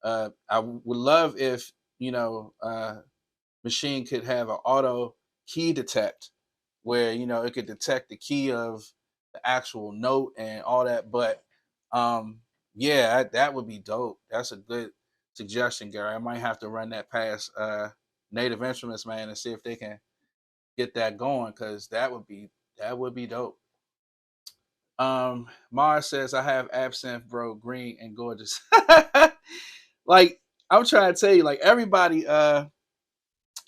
I would love if machine could have an auto key detect, where it could detect the key of the actual note and all that. But yeah, that would be dope. That's a good suggestion, Gary. I might have to run that past Native Instruments, man, and see if they can get that going, because that would be dope. Mars says I have absinthe, bro, green and gorgeous. Like, I'm trying to tell you, like, everybody, and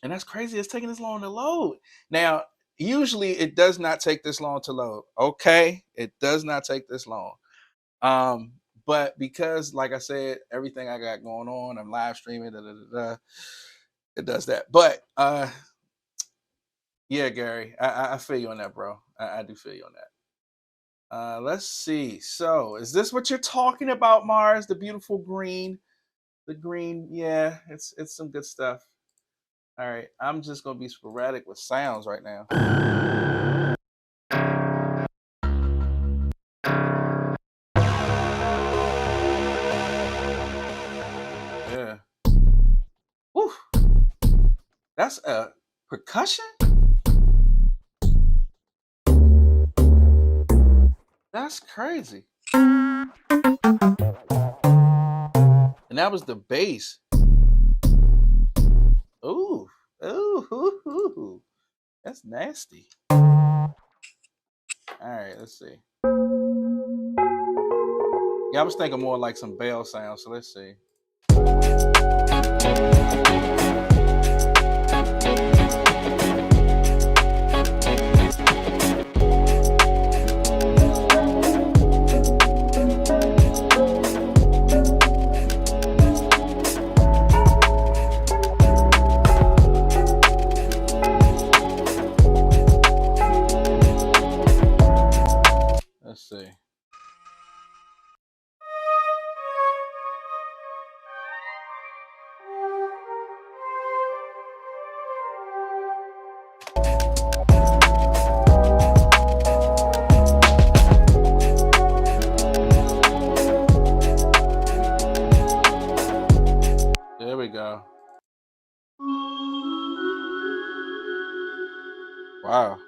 that's crazy, it's taking this long to load. Now, usually it does not take this long to load. Okay, it does not take this long. But because, like I said, everything I got going on, I'm live streaming, it does that. But yeah, Gary, I feel you on that, bro. I do feel you on that. Let's see. So, is this what you're talking about, Mars? The beautiful green, the green. Yeah, it's some good stuff. All right, I'm just gonna be sporadic with sounds right now. Yeah. Woo. That's a percussion. That's crazy. And that was the bass. Ooh, ooh, ooh, ooh. That's nasty. All right, let's see. Yeah, I was thinking more like some bell sounds. So let's see. Let's see. There we go. Wow.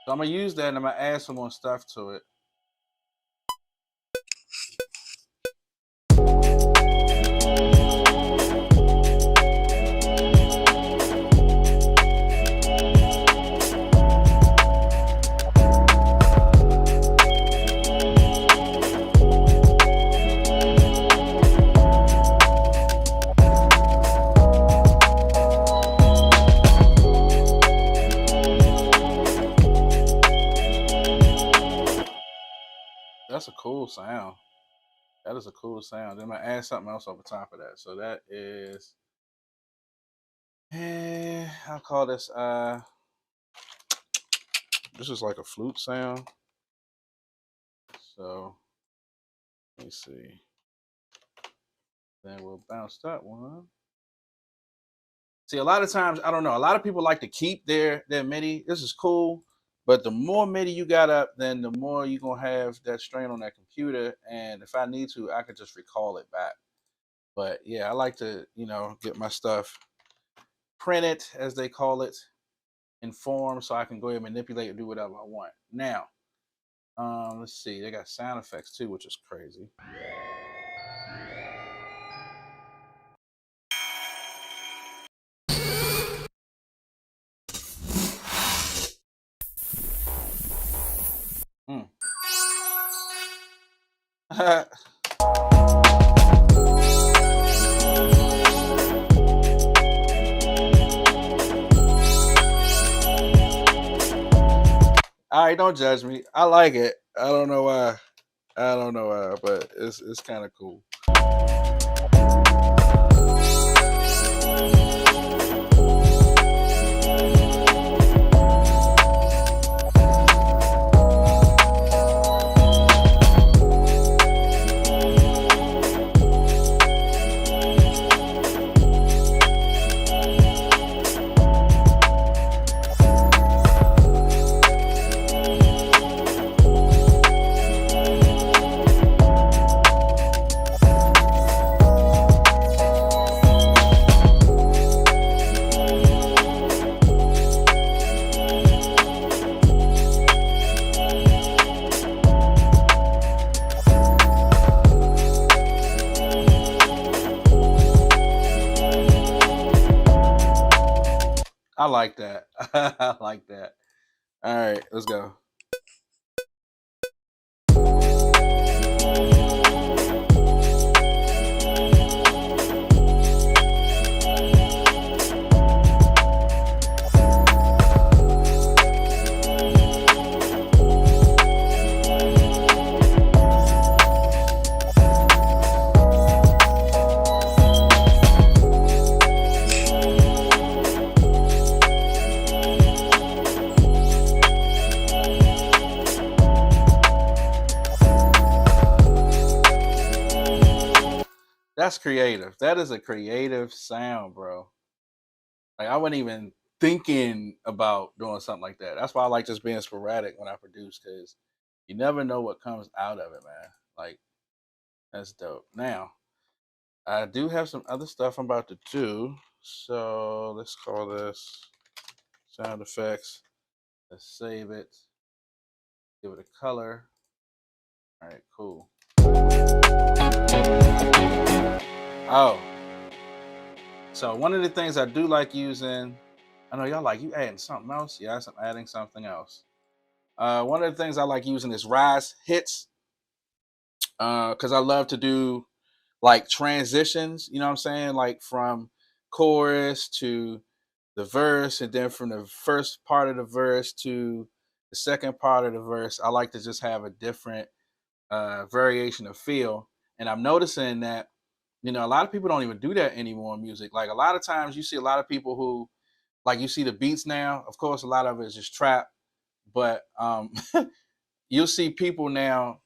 So I'm gonna use that and I'm gonna add some more stuff to it. That's a cool sound. That is a cool sound. Then I'm gonna add something else over top of that. So that is, I'll call this this is like a flute sound. So let me see. Then we'll bounce that one. See, a lot of times, I don't know. A lot of people like to keep their MIDI. This is cool, but the more MIDI you got up, then the more you're gonna have that strain on that computer. And if I need to, I could just recall it back. But yeah, I like to, get my stuff printed, as they call it, in form, so I can go ahead and manipulate and do whatever I want. Now, let's see. They got sound effects too, which is crazy. Mm. All right, don't judge me. I like it. I don't know why. But it's kind of cool. I like that. I like that. All right, let's go. That's creative. That is a creative sound, bro. Like, I wasn't even thinking about doing something like that. That's why I like just being sporadic when I produce, because you never know what comes out of it, man. Like, that's dope. Now, I do have some other stuff I'm about to do. So let's call this sound effects. Let's save it. Give it a color. All right, cool. Oh, so one of the things I do like using, I know y'all like, you adding something else? Yes, I'm adding something else. One of the things I like using is rise hits, because I love to do like transitions, you know what I'm saying? Like from chorus to the verse, and then from the first part of the verse to the second part of the verse. I like to just have a different variation of feel. And I'm noticing that, a lot of people don't even do that anymore in music. Like, a lot of times you see a lot of people who, like, you see the beats now, of course, a lot of it is just trap, but you'll see people now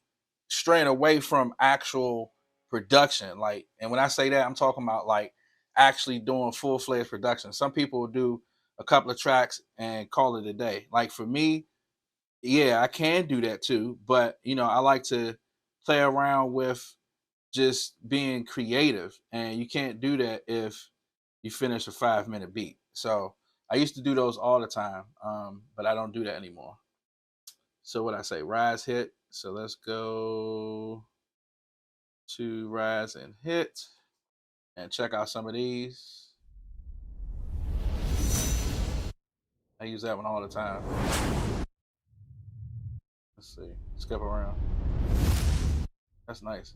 straying away from actual production. Like, and when I say that, I'm talking about like actually doing full-fledged production. Some people do a couple of tracks and call it a day. Like, for me, yeah, I can do that too, but I like to play around with just being creative, and you can't do that if you finish a 5-minute beat. So I used to do those all the time, but I don't do that anymore. So what I say, rise hit. So let's go to rise and hit and check out some of these. I use that one all the time. Let's see, skip around. That's nice.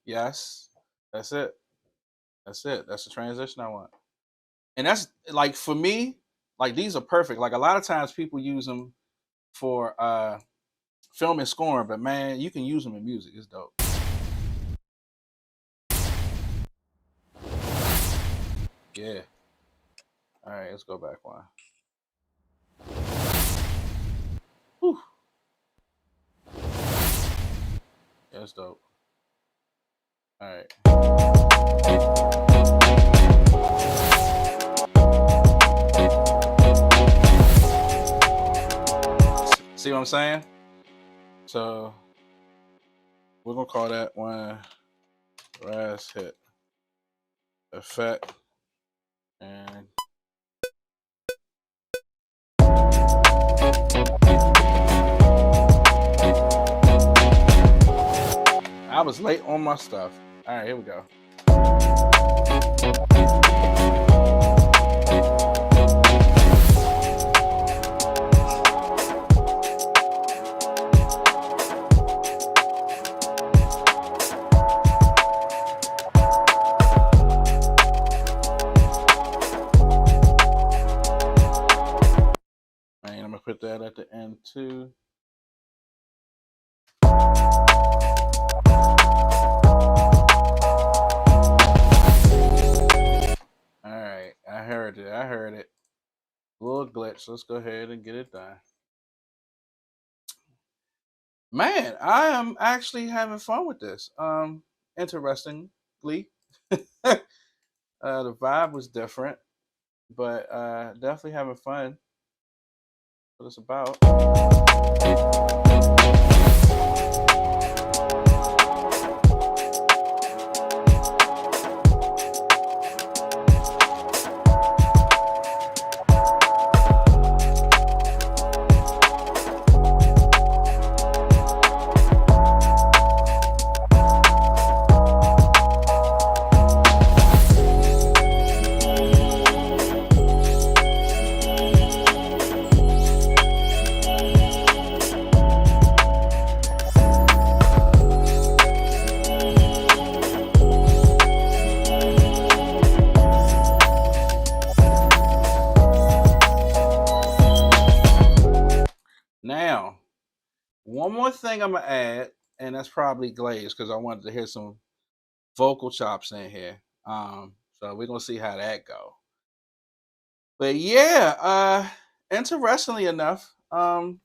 Yes, that's it. That's it. That's the transition I want. And that's like, for me, like, these are perfect. Like, a lot of times people use them for film and scoring, but man, you can use them in music. It's dope. Yeah. All right, let's go back one. Whew. That's dope. All right. See what I'm saying? So we're gonna call that one Raz hit effect, and I was late on my stuff. All right, here we go. And I'm gonna put that at the end too. All right, I heard it. I heard it. A little glitch. Let's go ahead and get it done. Man, I am actually having fun with this. Interestingly, the vibe was different, but definitely having fun. What it's about. Now, one more thing I'm gonna add, and that's probably glaze because I wanted to hear some vocal chops in here. So we're gonna see how that go. But yeah, interestingly enough, I'm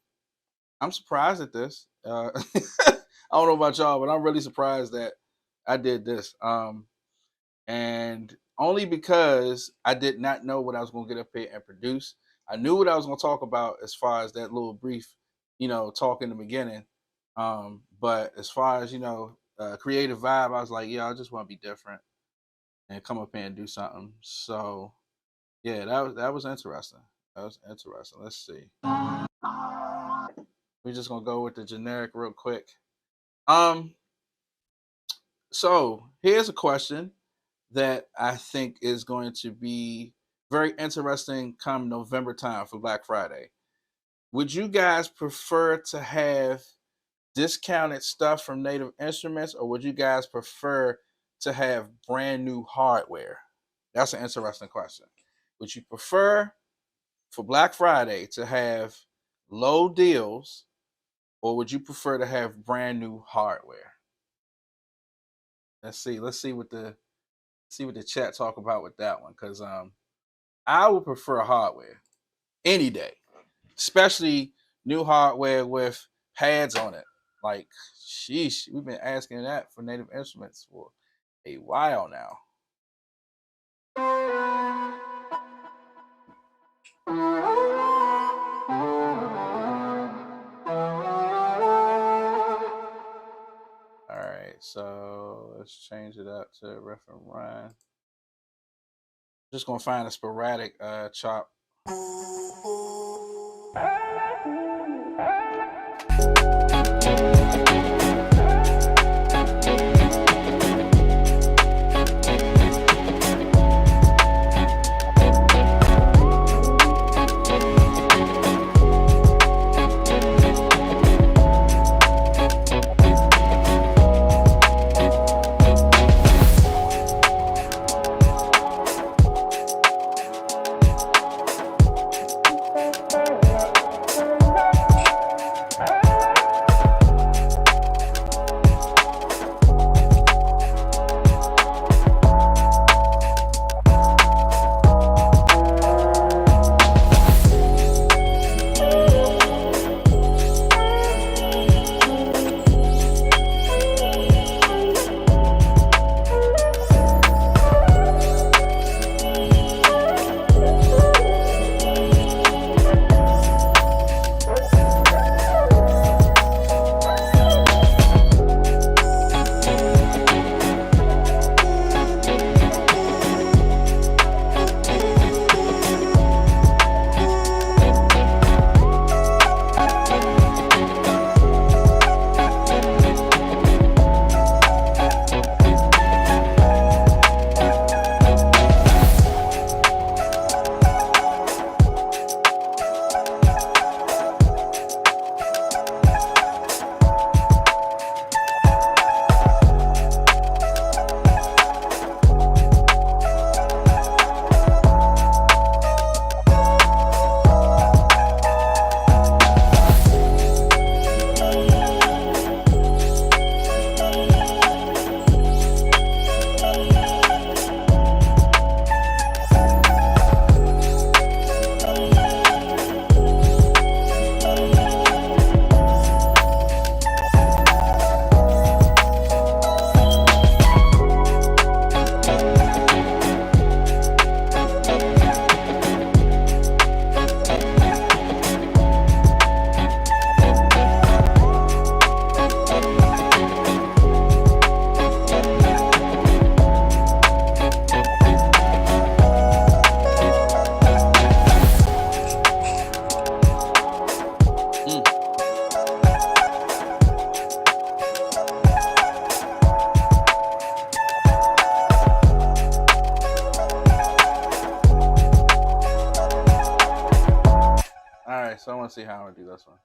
surprised at this. I don't know about y'all, but I'm really surprised that I did this. And only because I did not know what I was gonna get up here and produce. I knew what I was gonna talk about as far as that little brief, talk in the beginning. But as far as creative vibe, I was like, yeah, I just want to be different and come up here and do something. So yeah, that was interesting. That was interesting. Let's see. We're just gonna go with the generic real quick. So here's a question that I think is going to be very interesting come November time for Black Friday. Would you guys prefer to have discounted stuff from Native Instruments, or would you guys prefer to have brand new hardware? That's an interesting question. Would you prefer for Black Friday to have low deals, or would you prefer to have brand new hardware? Let's see. Let's see what the chat talk about with that one, because I would prefer hardware any day, especially new hardware with pads on it. Like, sheesh, we've been asking that for Native Instruments for a while now. All right, so let's change it up to riff and run. Just gonna find a sporadic chop. right, so I want to see how I'm gonna do this one.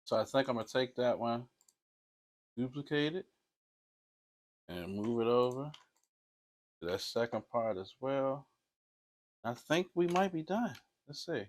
So I think I'm gonna take that one, duplicate it, and move it over to that second part as well. I think we might be done. Let's see.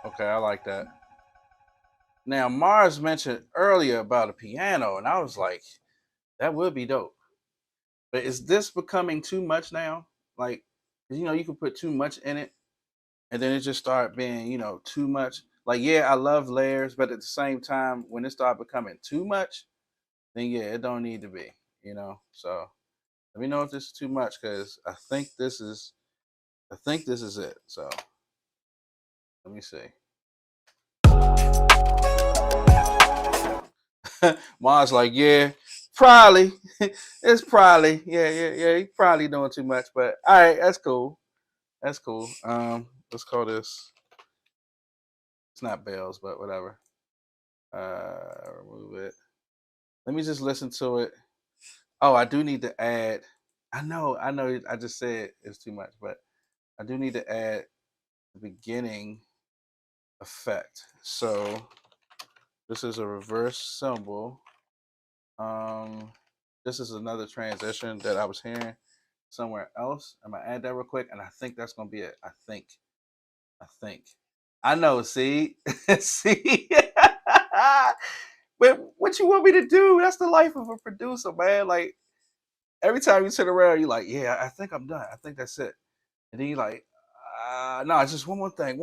Okay, I like that. Now, Mars mentioned earlier about a piano, and I was like, that would be dope. But is this becoming too much now? Like, you know, you can put too much in it, and then it just start being, you know, too much. Like, yeah, I love layers, but at the same time, when it start becoming too much, then yeah, it don't need to be, you know. So let me know if this is too much, because I think this is it. So let me see. Mars like, yeah, probably. It's probably, yeah. He's probably doing too much, but all right, that's cool. That's cool. Let's call this. It's not bells, but whatever. Remove it. Let me just listen to it. Oh, I do need to add. I know. I just said it's too much, but I do need to add the beginning effect. So this is a reverse symbol. This is another transition that I was hearing somewhere else. I'm gonna add that real quick, and I think that's gonna be it. I think. I know. See, see. But what you want me to do? That's the life of a producer, man. Like every time you turn around, you're like, yeah, I think I'm done. I think that's it. And then you're like, no, it's just one more thing.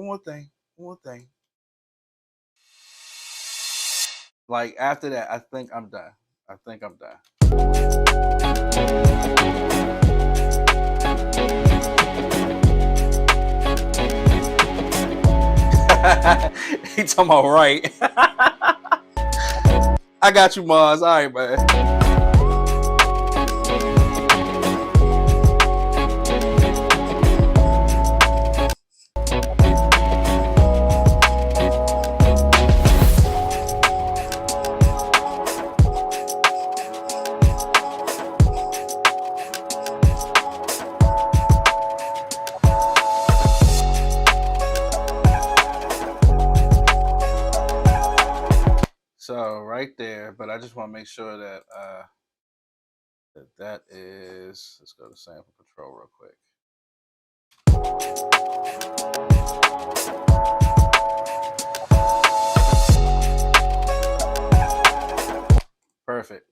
Like after that, I think I'm done. He talking about right. I got you, Mars. All right, man. So right there, but I just want to make sure that that is. Let's go to sample control real quick. Perfect.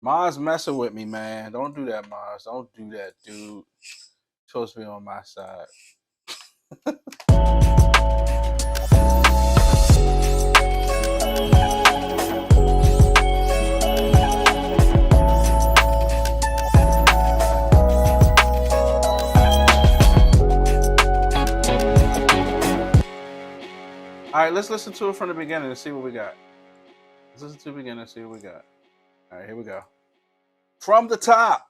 Mars messing with me, man. Don't do that, Mars. Don't do that, dude. You're supposed to be on my side. All right, let's listen to it from the beginning and see what we got. Let's listen to the beginning and see what we got. All right, here we go. From the top.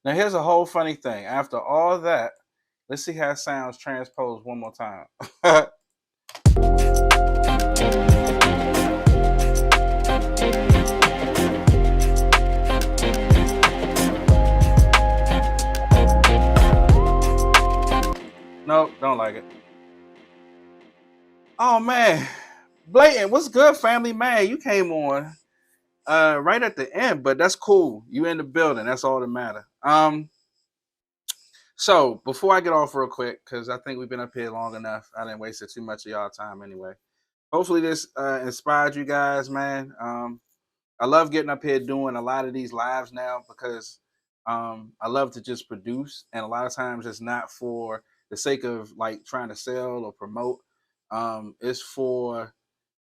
Now here's a whole funny thing. After all that, let's see how it sounds transposed one more time. Nope, don't like it. Oh man, Blatant, what's good, family? Man, you came on right at the end, but that's cool. You in the building. That's all that matter. So before I get off real quick, because I think we've been up here long enough. I didn't waste too much of y'all time anyway. Hopefully this inspired you guys, man. I love getting up here doing a lot of these lives now because I love to just produce, and a lot of times it's not for the sake of like trying to sell or promote. It's for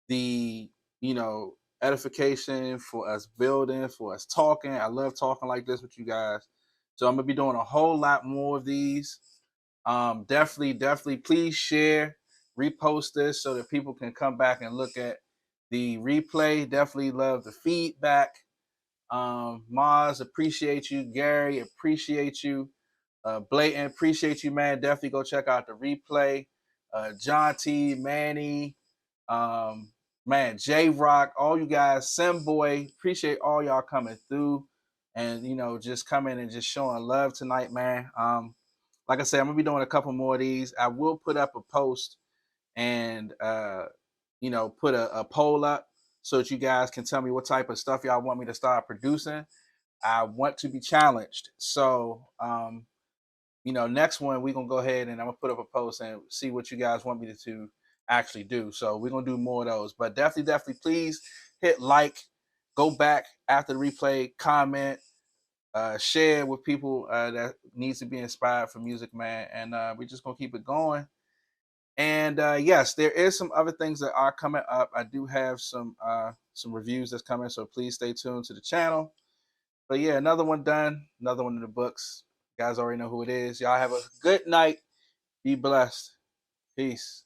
the edification, for us building, for us talking. I love talking like this with you guys, so I'm gonna be doing a whole lot more of these. Definitely please share, repost this so that people can come back and look at the replay. Definitely love the feedback. Mars, appreciate you. Gary, appreciate you. Blatant, appreciate you, man. Definitely go check out the replay. John T, Manny, man, J Rock, all you guys, Simboy, appreciate all y'all coming through and just coming and just showing love tonight, man. Like I said, I'm gonna be doing a couple more of these. I will put up a post and put a poll up so that you guys can tell me what type of stuff y'all want me to start producing. I want to be challenged. So next one we're gonna go ahead and I'm gonna put up a post and see what you guys want me to actually do. So we're gonna do more of those. But definitely please hit like, go back after the replay, comment, share with people that needs to be inspired for music, man. And we're just gonna keep it going. And yes, there is some other things that are coming up. I do have some reviews that's coming, so please stay tuned to the channel. But yeah, another one done, another one in the books. You guys already know who it is. Y'all have a good night. Be blessed. Peace.